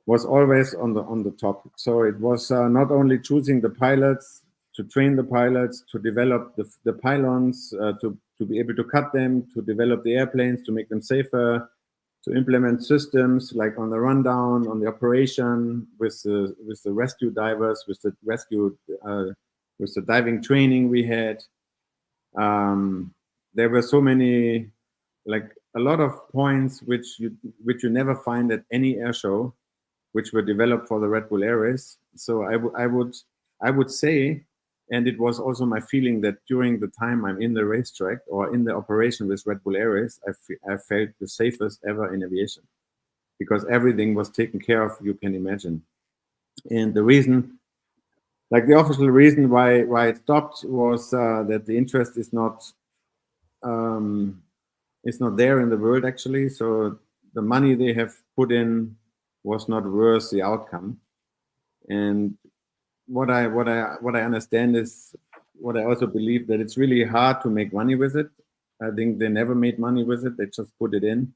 was always on the top. So it was not only choosing the pilots, to train the pilots, to develop the pylons, to be able to cut them, to develop the airplanes, to make them safer, to implement systems like on the rundown, on the operation, with the rescue divers, with the diving training we had. There were so many, like a lot of points which you never find at any air show, which were developed for the Redbull Air Race. So I would say, and it was also my feeling, that during the time I'm in the racetrack or in the operation with Redbull Air Race, I felt the safest ever in aviation, because everything was taken care of, you can imagine. And the reason, like the official reason why it stopped, was that the interest is not there in the world, actually. So the money they have put in was not worth the outcome. And what I understand is, what I also believe, that it's really hard to make money with it. I think they never made money with it. They just put it in.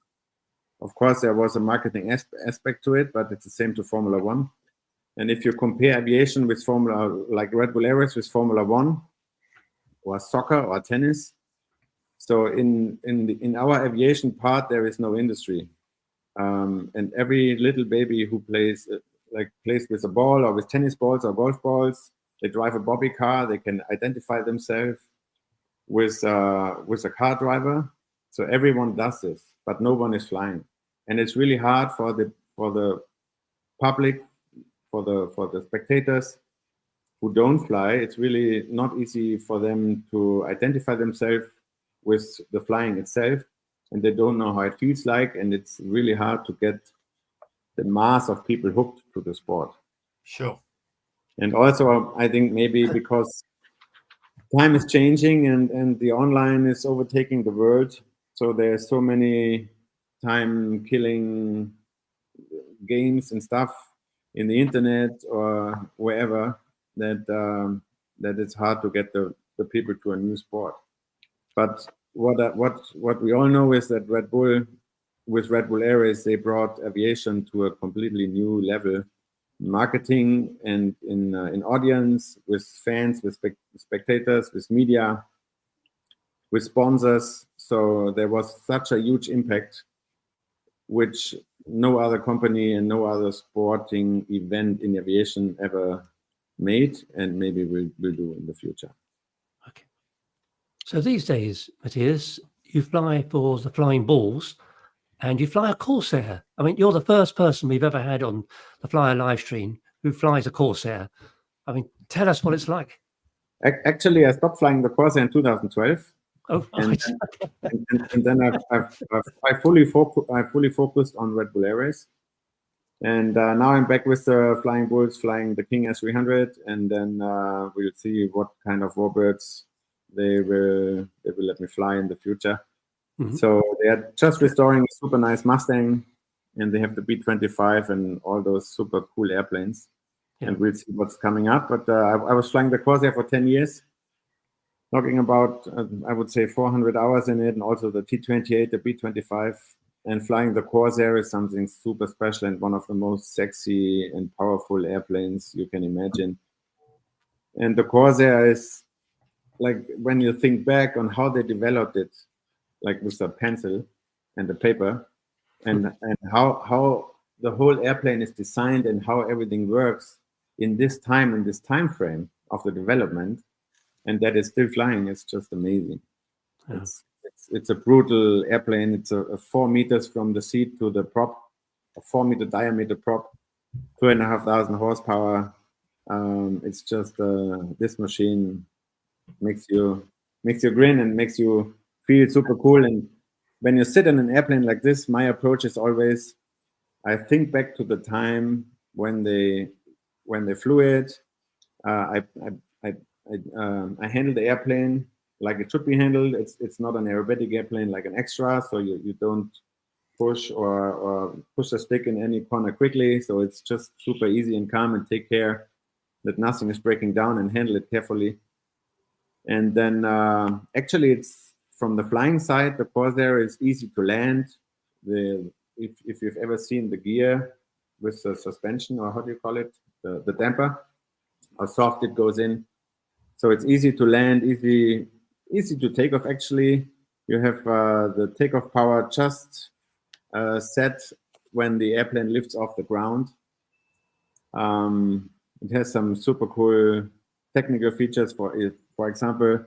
Of course, there was a marketing aspect to it, but it's the same to Formula One. And if you compare aviation with like Redbull Air Race with Formula One, or soccer or tennis, so in our aviation part, there is no industry. And every little baby who plays with a ball or with tennis balls or golf balls, they drive a bobby car, they can identify themselves with a car driver. So everyone does this, but no one is flying. And it's really hard for the public, for the spectators who don't fly. It's really not easy for them to identify themselves with the flying itself, and they don't know how it feels like, and it's really hard to get the mass of people hooked to the sport. Sure. And also, I think maybe because time is changing and the online is overtaking the world, so there's so many time-killing games and stuff in the internet or wherever, that it's hard to get the people to a new sport. But what we all know is that with Redbull Air Race, they brought aviation to a completely new level, marketing and in audience, with fans, with spectators, with media, with sponsors. So there was such a huge impact, which no other company and no other sporting event in aviation ever made, and maybe will do in the future. Okay. So these days, Matthias, you fly for the Flying Bulls, and you fly a Corsair. I mean, you're the first person we've ever had on the Flyer Livestream who flies a Corsair. I mean, tell us what it's like. Actually, I stopped flying the Corsair in 2012. Oh, and then I fully focused on Redbull Air Race. And now I'm back with the Flying Bulls, flying the King S300, and then we'll see what kind of warbirds they will let me fly in the future. Mm-hmm. So they are just restoring a super nice Mustang, and they have the B-25 and all those super cool airplanes. Yeah. And we'll see what's coming up. But I was flying the Corsair for 10 years, talking about, I would say 400 hours in it, and also the T-28, the B-25, and flying the Corsair is something super special and one of the most sexy and powerful airplanes you can imagine. And the Corsair is, like, when you think back on how they developed it, like with the pencil and the paper, and how the whole airplane is designed and how everything works in this time frame of the development, and that is still flying, is just amazing. Yeah. It's a brutal airplane. It's a 4 meters from the seat to the prop, a 4 meter diameter prop, 2,500 horsepower. It's just this machine makes you grin and makes you feel super cool. And when you sit in an airplane like this, my approach is always, I think back to the time when they flew it. I handle the airplane like it should be handled. It's not an aerobatic airplane like an extra, so you don't push or push the stick in any corner quickly. So it's just super easy and calm, and take care that nothing is breaking down, and handle it carefully. And then actually, it's from the flying side, the Corsair is easy to land. If you've ever seen the gear with the suspension, or how do you call it, the damper, how soft it goes in. So it's easy to land, easy to take off. Actually, you have the takeoff power just set when the airplane lifts off the ground. It has some super cool technical features. For example,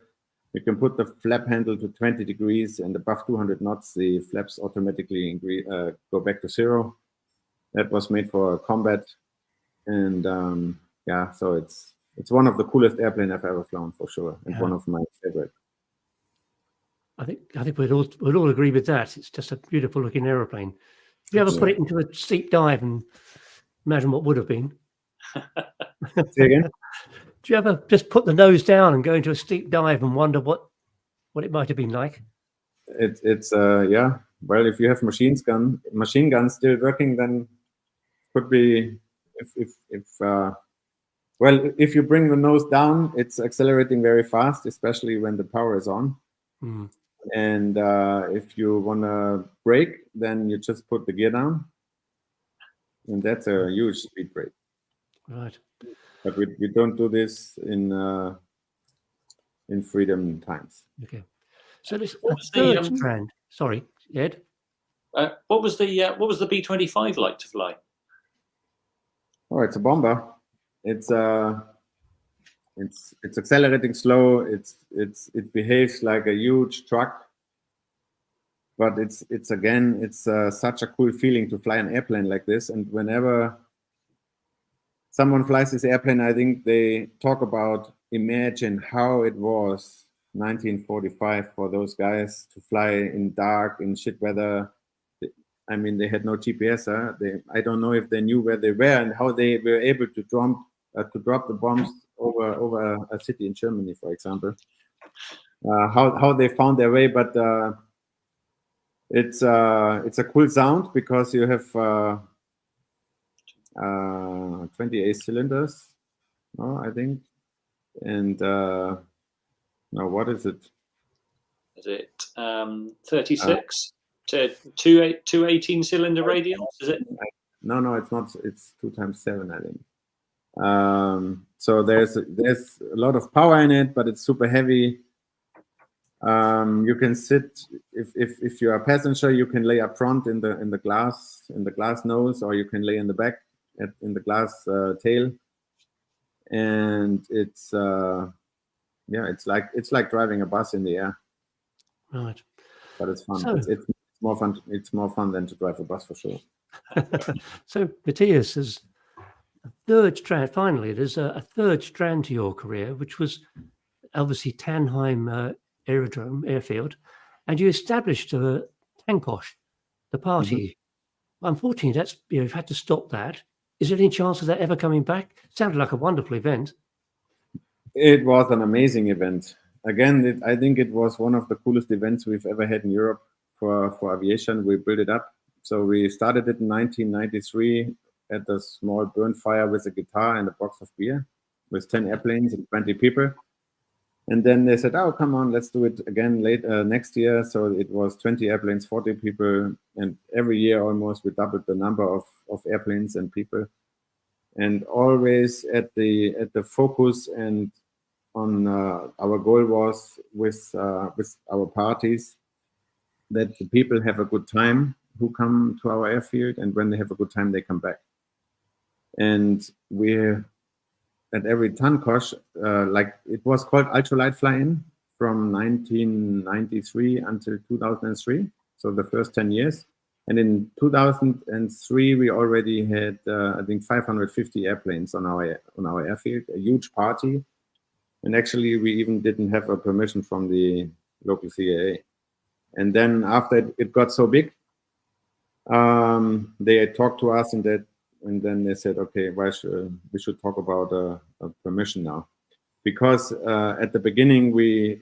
you can put the flap handle to 20 degrees, and above 200 knots, the flaps automatically go back to 0. That was made for combat, and yeah, so it's one of the coolest airplanes I've ever flown, for sure, and one of my favorite. I think we'd all agree with that. It's just a beautiful looking aeroplane. If you ever put it into a steep dive and imagine what would have been. Say again? Do you ever just put the nose down and go into a steep dive and wonder what it might have been like? It's yeah. Well, if you have machine guns still working, then could be if you bring the nose down, it's accelerating very fast, especially when the power is on. Mm. And if you want to brake, then you just put the gear down, and that's a huge speed brake. Right. But we don't do this in freedom times. Okay. So this third strand. Sorry, Ed. What was the B-25 like to fly? Oh, it's a bomber. It's accelerating slow. It behaves like a huge truck. But it's such a cool feeling to fly an airplane like this. And whenever someone flies this airplane, I think they talk about, imagine how it was 1945 for those guys to fly in dark, in shit weather. I mean, they had no GPS. I don't know if they knew where they were and how they were able to drop the bombs over a city in Germany, for example. How they found their way, but it's a cool sound because you have 28 cylinders, I think, and now what is it? Is it 36 to 218 cylinder radials? Is it? No, it's not. It's 2 times 7, I think. So there's a lot of power in it, but it's super heavy. You can sit, if you're a passenger, you can lay up front in the glass nose, or you can lay in the back in the glass tail, and it's like driving a bus in the air. Right. But it's fun. So, it's more fun. It's more fun than to drive a bus, for sure. So Matthias, there's a third strand. Finally, there's a third strand to your career, which was obviously Tannheim airfield, and you established Tankosh, the party. Mm-hmm. Unfortunately, you've had to stop that. Is there any chance of that ever coming back? Sounded like a wonderful event. It was an amazing event. Again, I think it was one of the coolest events we've ever had in Europe for aviation. We built it up. So we started it in 1993 at a small burn fire with a guitar and a box of beer with 10 airplanes and 20 people. And then they said, "Oh, come on, let's do it again next year." So it was 20 airplanes, 40 people, and every year almost we doubled the number of airplanes and people. And always at the focus and on our goal was with our parties that the people have a good time who come to our airfield, and when they have a good time, they come back. And we at every Tankosh, like it was called ultralight fly-in from 1993 until 2003, so the first 10 years. And in 2003, we already had, I think, 550 airplanes on our airfield, a huge party. And actually, we even didn't have a permission from the local CAA. And then after it got so big, they talked to us, and then they said, okay, we should talk about a permission now, because at the beginning we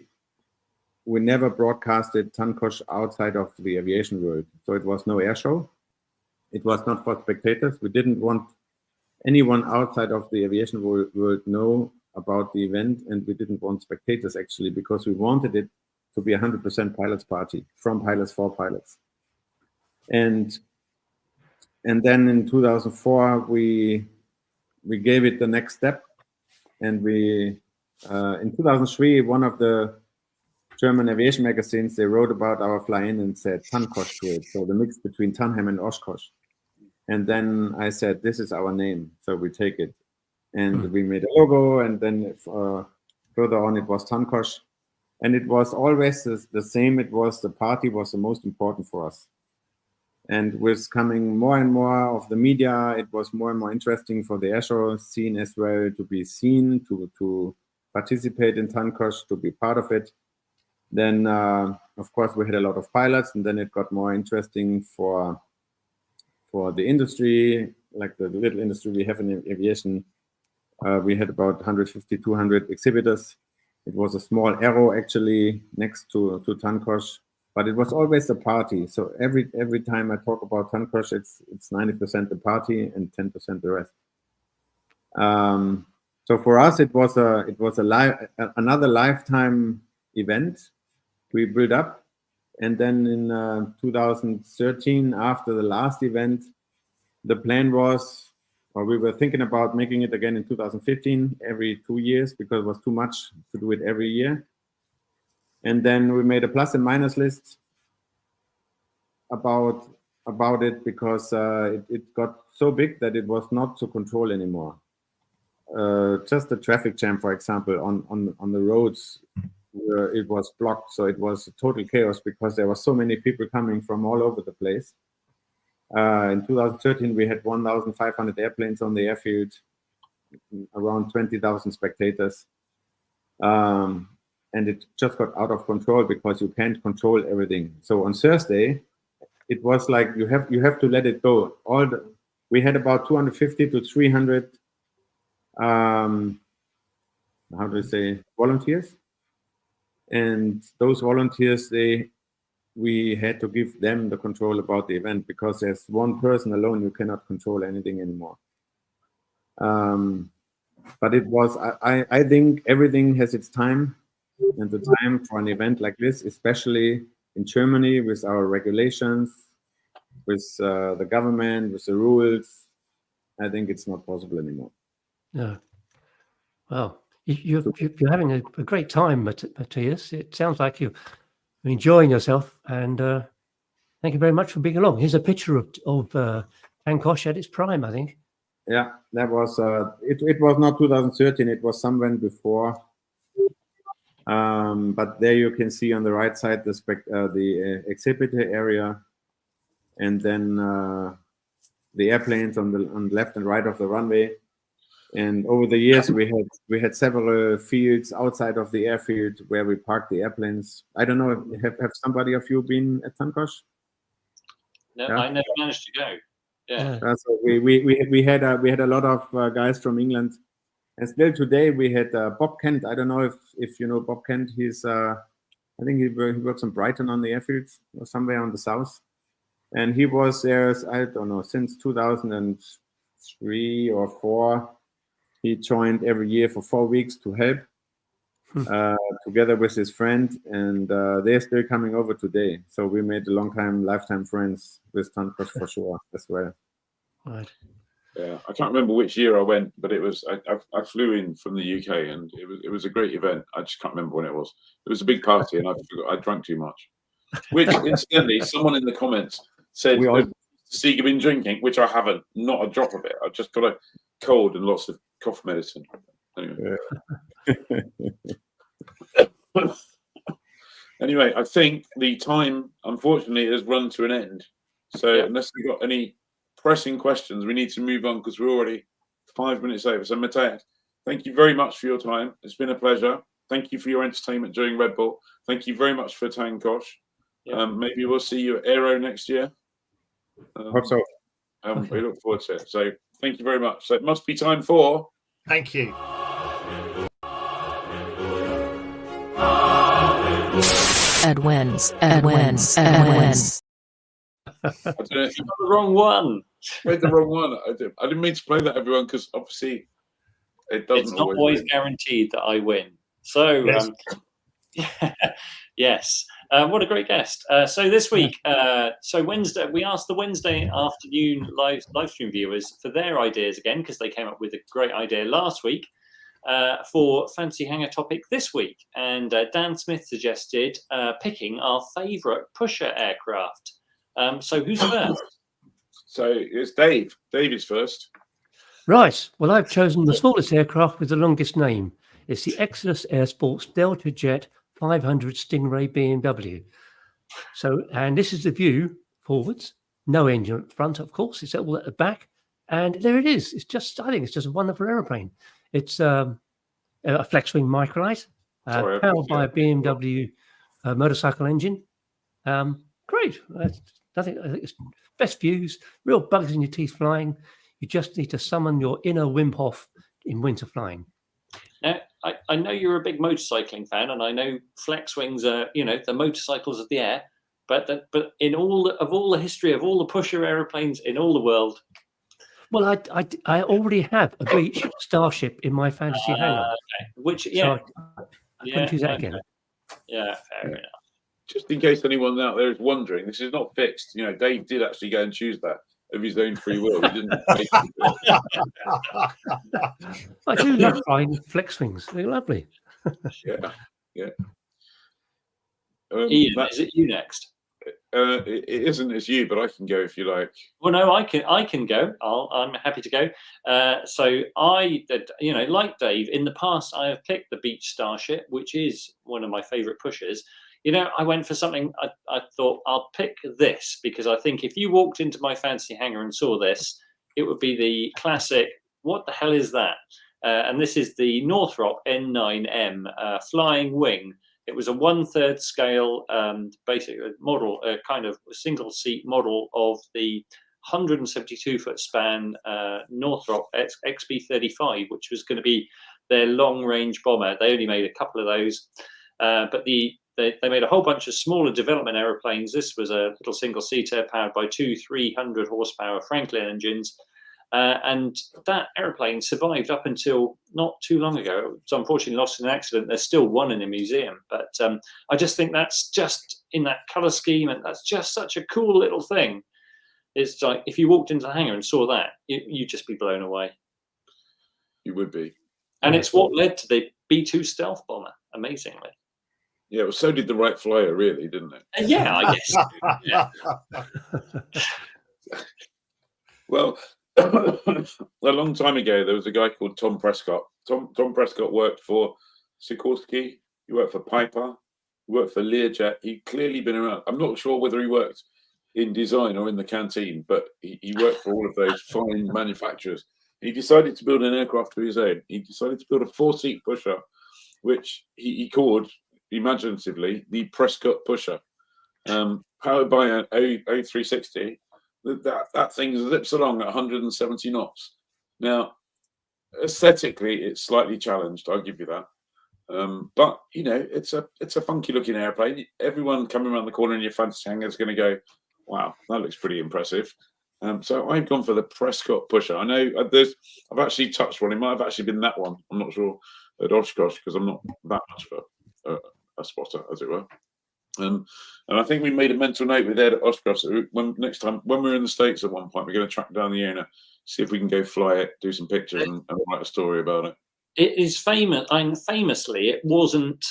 never broadcasted Tankosh outside of the aviation world, so it was no air show. It was not for spectators. We didn't want anyone outside of the aviation world know about the event, and we didn't want spectators actually, because we wanted it to be 100% pilots party, from pilots for pilots. And then in 2004, we gave it the next step, and we in 2003, one of the German aviation magazines, they wrote about our fly-in and said Tankosh to it, so the mix between Tannheim and Oshkosh. And then I said, this is our name, so we take it. And we made a logo, and then further on it was Tankosh. And it was always the same. It was the party was the most important for us. And with coming more and more of the media, it was more and more interesting for the airshow scene as well to be seen, to participate in Tankosh, to be part of it. Then, of course, we had a lot of pilots, and then it got more interesting for the industry, like the little industry we have in aviation. We had about 150, 200 exhibitors. It was a small aero actually next to Tankosh. But it was always a party. So every time I talk about Tankosh, it's 90% the party and 10% the rest. So for us, it was another lifetime event we built up. And then in 2013, after the last event, the plan was, or we were thinking about making it again in 2015, every 2 years, because it was too much to do it every year. And then we made a plus and minus list about it, because it got so big that it was not to control anymore. Just the traffic jam, for example, on the roads, where it was blocked, so it was total chaos because there were so many people coming from all over the place. In 2013, we had 1,500 airplanes on the airfield, around 20,000 spectators. And it just got out of control because you can't control everything. So on Thursday, it was like you have to let it go. We had about 250 to 300 volunteers, and those volunteers, we had to give them the control about the event, because as one person alone, you cannot control anything anymore. But it was, I think everything has its time. And the time for an event like this, especially in Germany, with our regulations, with the government, with the rules, I think it's not possible anymore. No. Well, you're having a great time, Matthias. It sounds like you're enjoying yourself, and thank you very much for being along. Here's a picture of Tankosh at its prime, I think. Yeah, that was, it was not 2013, it was somewhere before. But there you can see on the right side the exhibitor area, and then the airplanes on the left and right of the runway. And over the years, we had several fields outside of the airfield where we parked the airplanes. I don't know, have somebody of you been at Tankosh? No, Yeah? I never managed to go. Yeah. So we had a lot of guys from England. And still today we had Bob Kent. I don't know if you know Bob Kent. He's I think he works in Brighton on the airfield or somewhere on the south. And he was there, I don't know, since 2003 or 4. He joined every year for 4 weeks to help. together with his friend, and they're still coming over today. So we made a lifetime friends with Tankos for sure as well. Right. Yeah, I can't remember which year I went, but it was I flew in from the UK, and it was a great event. I just can't remember when it was. It was a big party, and I drank too much. Which, incidentally, someone in the comments said, Seeger been drinking, which I haven't, not a drop of it. I've just got a cold and lots of cough medicine. Anyway. Anyway, I think the time, unfortunately, has run to an end. So unless we've got any pressing questions, we need to move on because we're already 5 minutes over. So Matthias, thank you very much for your time. It's been a pleasure. Thank you for your entertainment during Red Bull. Thank you very much for Tankos. Maybe we'll see you at Aero next year. Hope so. We look forward to it. So thank you very much. So it must be time for... Thank you. Ed wins. Ed wins. Ed wins. I don't know if you got the wrong one. Played the wrong one. I didn't mean to play that, everyone, because obviously it doesn't. It's not always guaranteed that I win. So yes. What a great guest. So this week, so Wednesday, we asked the Wednesday afternoon live stream viewers for their ideas again, because they came up with a great idea last week for fancy hanger topic this week. And Dan Smith suggested picking our favourite pusher aircraft. So who's first? So it's Dave. Dave is first. Right. Well, I've chosen the smallest aircraft with the longest name. It's the Exodus Air Sports Delta Jet 500 Stingray BMW. So, and this is the view forwards. No engine at the front, of course. It's all at the back. And there it is. It's just stunning. It's just a wonderful aeroplane. It's a flex-wing microlight powered by a BMW motorcycle engine. Great. I think it's best views, real bugs in your teeth flying. You just need to summon your inner Wim Hof in winter flying. Now, I know you're a big motorcycling fan, and I know flex wings are, the motorcycles of the air. But in all the history of all the pusher aeroplanes in all the world. Well, I already have a Beach Starship in my fantasy hangar. Okay. Which, so I couldn't use that again. Yeah, fair enough. Just in case anyone out there is wondering, this is not fixed. Dave did actually go and choose that of his own free will. He didn't. I do love flying flex wings. They're lovely. Yeah. Ian, is it you next? It isn't as you, but I can go if you like. Well, no, I can go. I'm happy to go. So I, like Dave, in the past I have picked the Beach Starship, which is one of my favourite pushers. I went for something. I thought I'll pick this because I think if you walked into my fancy hangar and saw this, it would be the classic. What the hell is that? And this is the Northrop N9M flying wing. It was a 1/3 scale, basic model, kind of single seat model of the 172-foot span Northrop XB-35, which was going to be their long range bomber. They only made a couple of those, but they made a whole bunch of smaller development aeroplanes. This was a little single seater powered by two 300 horsepower Franklin engines. And that aeroplane survived up until not too long ago. It's unfortunately lost in an accident. There's still one in a museum. But I just think that's just in that colour scheme, and that's just such a cool little thing. It's like if you walked into the hangar and saw that, you'd just be blown away. You would be. And it's what led to the B-2 stealth bomber, amazingly. Yeah, well, so did the Wright Flyer, really, didn't it? Yeah, I guess. Yeah. Well, a long time ago, there was a guy called Tom Prescott. Tom Prescott worked for Sikorsky. He worked for Piper. He worked for Learjet. He'd clearly been around. I'm not sure whether he worked in design or in the canteen, but he worked for all of those fine manufacturers. He decided to build an aircraft of his own. He decided to build a 4-seat pusher, which he called, imaginatively, the Prescott Pusher, powered by an O360. That thing zips along at 170 knots. Now, aesthetically, it's slightly challenged. I'll give you that. But it's a funky looking airplane. Everyone coming around the corner in your fancy hangar is going to go, "Wow, that looks pretty impressive." So I've gone for the Prescott Pusher. I know I've actually touched one. It might have actually been that one. I'm not sure. at Oshkosh because I'm not that much of a spotter, as it were. And I think we made a mental note with Ed at Oshkosh that next time when we're in the States at one point, we're going to track down the owner, see if we can go fly it, do some pictures, and write a story about it. It is famous. Famously, it wasn't.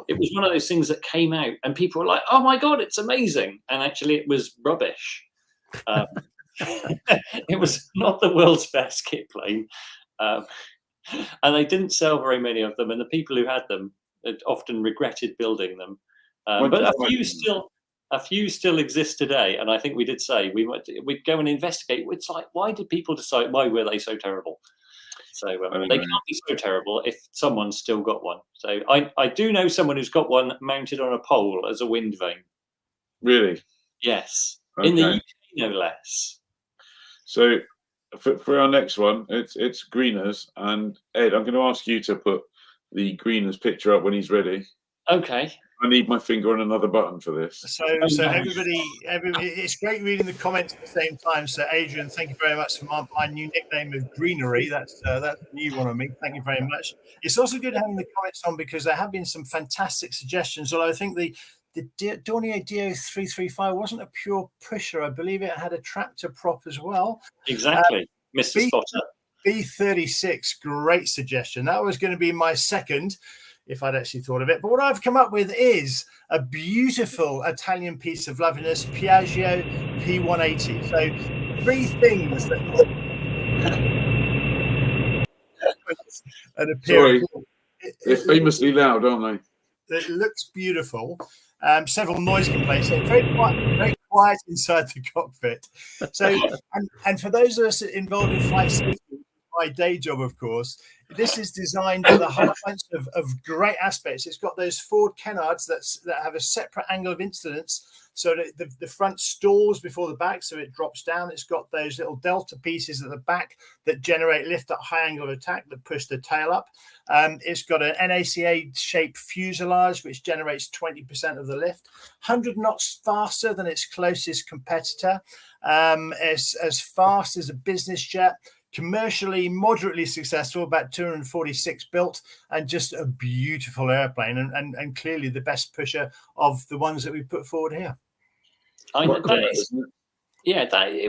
It was one of those things that came out, and people were like, "Oh my god, it's amazing!" And actually, it was rubbish. It was not the world's best kit plane, and they didn't sell very many of them. And the people who had them had often regretted building them. But a few still exist today, and I think we did say we'd go and investigate. It's like, why did people decide? Why were they so terrible? So they can't be so terrible if someone's still got one. So I do know someone who's got one mounted on a pole as a wind vane. Really? Yes. Okay. In the UK, no less. So for our next one, it's Greeners, and Ed, I'm going to ask you to put the Greeners picture up when he's ready. Okay. I need my finger on another button for this. So everybody, it's great reading the comments at the same time. So Adrian, thank you very much for my new nickname of Greenery. That's a new one on me. Thank you very much. It's also good having the comments on because there have been some fantastic suggestions. Although I think the Dornier DO335 wasn't a pure pusher. I believe it had a tractor prop as well. Exactly, Mr. Spotter. B36, great suggestion. That was going to be my second, if I'd actually thought of it. But what I've come up with is a beautiful Italian piece of loveliness, Piaggio P180. So 3 things that Sorry, they're famously loud, aren't they? It looks beautiful. Several noise complaints. So very quiet inside the cockpit. So, and for those of us involved in flight safety, my day job, of course, this is designed with a whole bunch of great aspects. It's got those forward canards that have a separate angle of incidence, so that the front stalls before the back, so it drops down. It's got those little delta pieces at the back that generate lift at high angle of attack that push the tail up. It's got an NACA-shaped fuselage, which generates 20% of the lift, 100 knots faster than its closest competitor, as fast as a business jet, commercially moderately successful, about 246 built, and just a beautiful airplane, and clearly the best pusher of the ones that we put forward here. It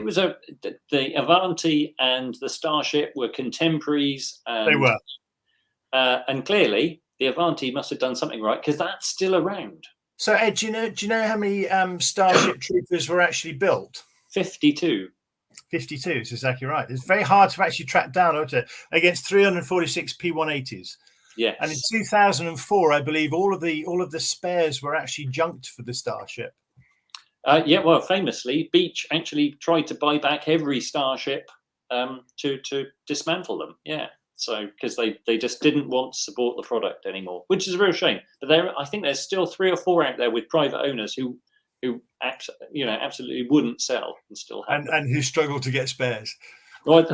was the Avanti and the Starship were contemporaries. They were. And clearly the Avanti must have done something right because that's still around. So Ed, do you know how many Starship Troopers were actually built? 52. 52 is exactly right. It's very hard to actually track down, isn't it, against 346 P180s. Yes. And in 2004, I believe all of the spares were actually junked for the Starship. Well, famously, Beech actually tried to buy back every Starship to dismantle them. Yeah. So because they just didn't want to support the product anymore, which is a real shame. But I think there's still 3 or 4 out there with private owners who absolutely wouldn't sell and still have and who struggle to get spares. Well,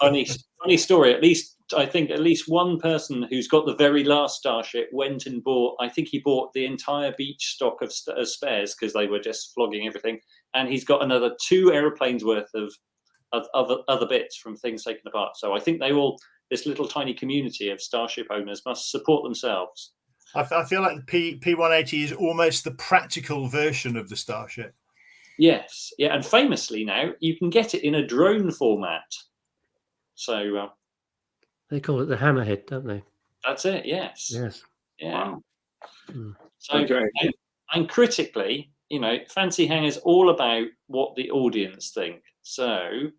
funny story. I think at least one person who's got the very last Starship went and bought. I think he bought the entire Beech stock of spares because they were just flogging everything, and he's got another 2 aeroplanes worth of other bits from things taken apart. So I think this little tiny community of Starship owners must support themselves. I feel like the P180 is almost the practical version of the Starship. Yes, yeah, and famously now you can get it in a drone format. So they call it the Hammerhead, don't they? That's it. Yes. Yes. Yeah. Wow. So, and critically, Fancy Hang is all about what the audience think. So,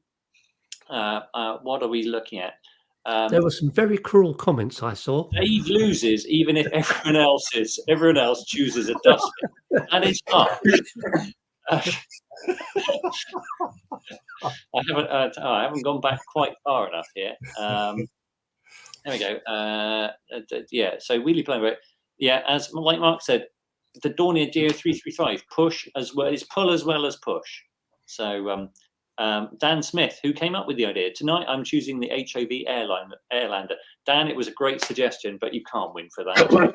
what are we looking at? There were some very cruel comments I saw. Dave loses even if everyone else chooses a dustbin. That is hard. I haven't gone back quite far enough here. There we go. Yeah, so wheelie plane rate. Yeah, as like Mark said, the Dornier DO335 push as well is pull as well as push. So Dan Smith, who came up with the idea, tonight I'm choosing the HOV Airlander. Dan, it was a great suggestion, but you can't win for that.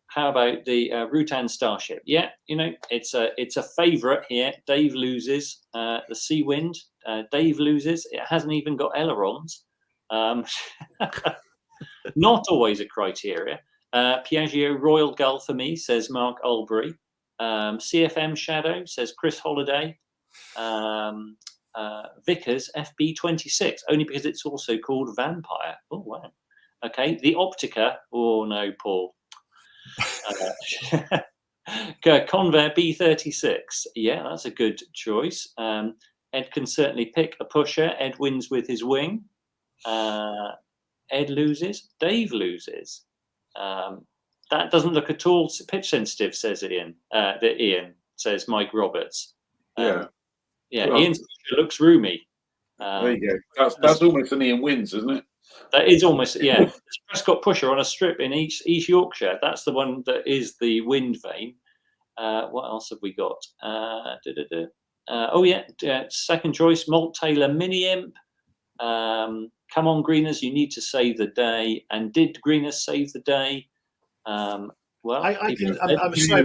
How about the Rutan Starship? Yeah, it's a favourite here. Dave loses. The Seawind, Dave loses. It hasn't even got ailerons. Not always a criteria. Piaggio Royal Gull for me, says Mark Albury. CFM Shadow, says Chris Holiday. Vickers FB26, only because it's also called Vampire. Oh, wow. Okay. The Optica. Oh, no, Paul. Convair B36. Yeah, that's a good choice. Ed can certainly pick a pusher. Ed wins with his wing. Ed loses. Dave loses. That doesn't look at all pitch sensitive, says Ian. Ian says Mike Roberts. Yeah. Yeah, Well, Ian's pusher looks roomy. There you go. That's almost an Ian wins, isn't it? That is almost, yeah. Prescott pusher on a strip in East Yorkshire. That's the one that is the wind vane. What else have we got? Second choice, Malt Taylor Mini Imp. Come on, Greeners, you need to save the day. And did Greeners save the day? I'm sorry,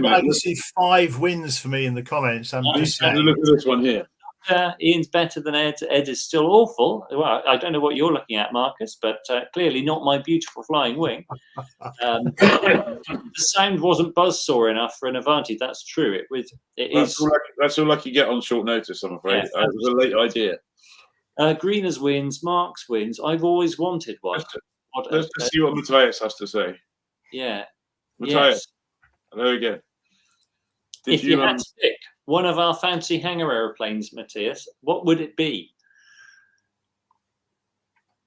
but I can see 5 wins for me in the comments. I'm just saying. Look at this one here. Ian's better than Ed. Ed is still awful. Well, I don't know what you're looking at, Marcus, but clearly not my beautiful flying wing. The sound wasn't buzzsaw enough for an Avanti. That's true. That's all I can get on short notice, I'm afraid. Yeah, it was a late idea. Greeners wins, Marks wins. I've always wanted one. Let's just see what Matthias has to say. Yeah. Matthias, yes. There we go. If you had to pick one of our fancy hangar aeroplanes, Matthias, what would it be?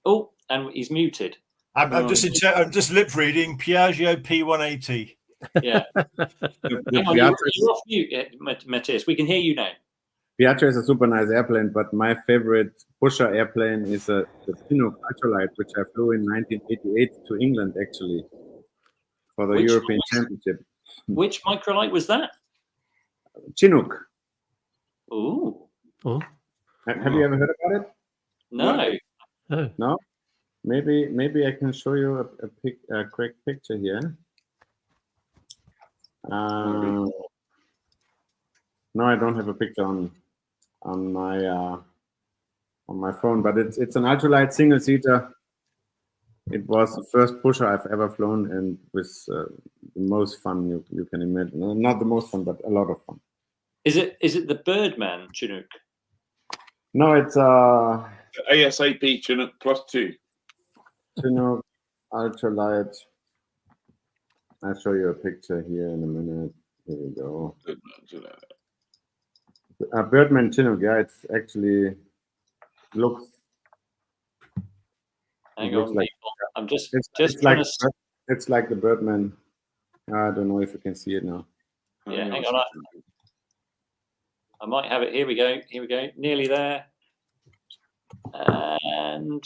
Oh, and he's muted. I'm just lip reading Piaggio P180. Yeah. Hang on, you're off mute, Matthias. We can hear you now. Piaggio is a super nice airplane, but my favorite pusher airplane is the Chinook Ultralight, which I flew in 1988 to England, actually, for the European Championship. Which microlight was that? Chinook. Ooh. Oh. Have you ever heard about it? No. No? Maybe I can show you a quick picture here. No, I don't have a picture on my phone, but it's an ultralight single seater. It was the first pusher I've ever flown, and with the most fun you can imagine. Not the most fun, but a lot of fun. Is it the Birdman Chinook? No, it's ASAP Chinook +2. Chinook Ultralight. I'll show you a picture here in a minute. Here we go. A Birdman Chinook, yeah, it's actually looks. Hang on, like, I'm just it's like the Birdman. I don't know if you can see it now. Yeah, hang on. I might have it. Here we go. Nearly there. And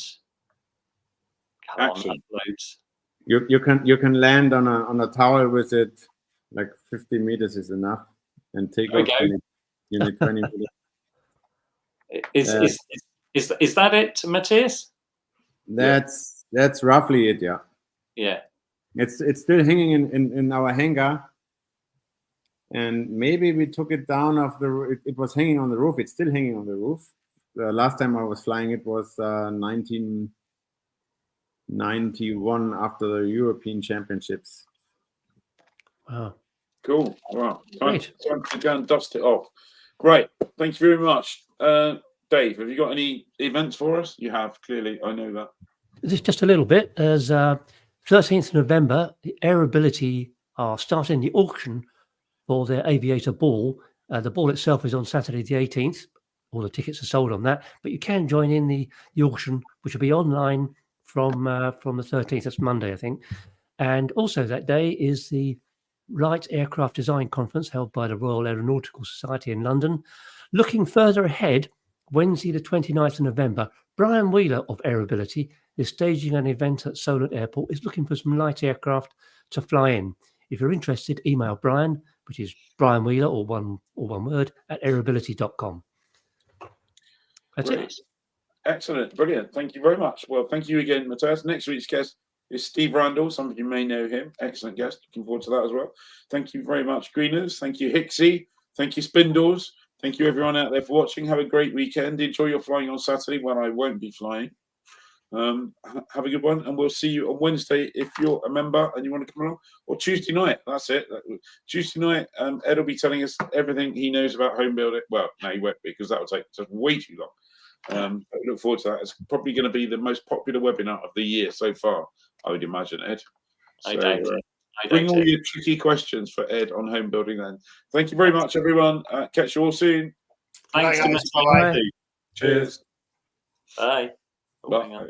come on, uploads. You can land on a tower with it, like 50 meters is enough, and take off. You need 20 meters. Is that it, Matthias? That's roughly it, yeah. Yeah. It's still hanging in our hangar, and maybe we took it down off the. It was hanging on the roof. It's still hanging on the roof. The last time I was flying it was 1991 after the European Championships. Wow. Cool. Wow. Time Great. to go and dust it off. Great. Thank you very much. Dave, have you got any events for us? You have, clearly. I know that. Just a little bit. As 13th of November, the Airability are starting the auction for their Aviator Ball. The ball itself is on Saturday the 18th. All the tickets are sold on that, but you can join in the auction, which will be online from the 13th. That's Monday, I think. And also that day is the Light Aircraft Design Conference held by the Royal Aeronautical Society in London. Looking further ahead, Wednesday the 29th of November, Brian Wheeler of Airability is staging an event at Solent Airport. Is looking for some light aircraft to fly in. If you're interested, email Brian, which is Brian Wheeler, or one word, at airability.com. That's it. Excellent. Brilliant. Thank you very much. Well, thank you again, Matthias. Next week's guest is Steve Randall. Some of you may know him. Excellent guest. Looking forward to that as well. Thank you very much, Greeners. Thank you, Hixie. Thank you, Spindles. Thank you, everyone out there, for watching. Have a great weekend. Enjoy your flying on Saturday when I won't be flying. Have a good one, and we'll see you on Wednesday if you're a member and you want to come along, or Tuesday night. That's it. Tuesday night, Ed will be telling us everything he knows about home building. Well, no, he won't be, because that will take just way too long. But we look forward to that. It's probably going to be the most popular webinar of the year so far, I would imagine, Ed. I doubt it. Bring all your tricky questions for Ed on home building then. Thank you very much, everyone. Catch you all soon. Thanks so much. Cheers. Bye. Bye.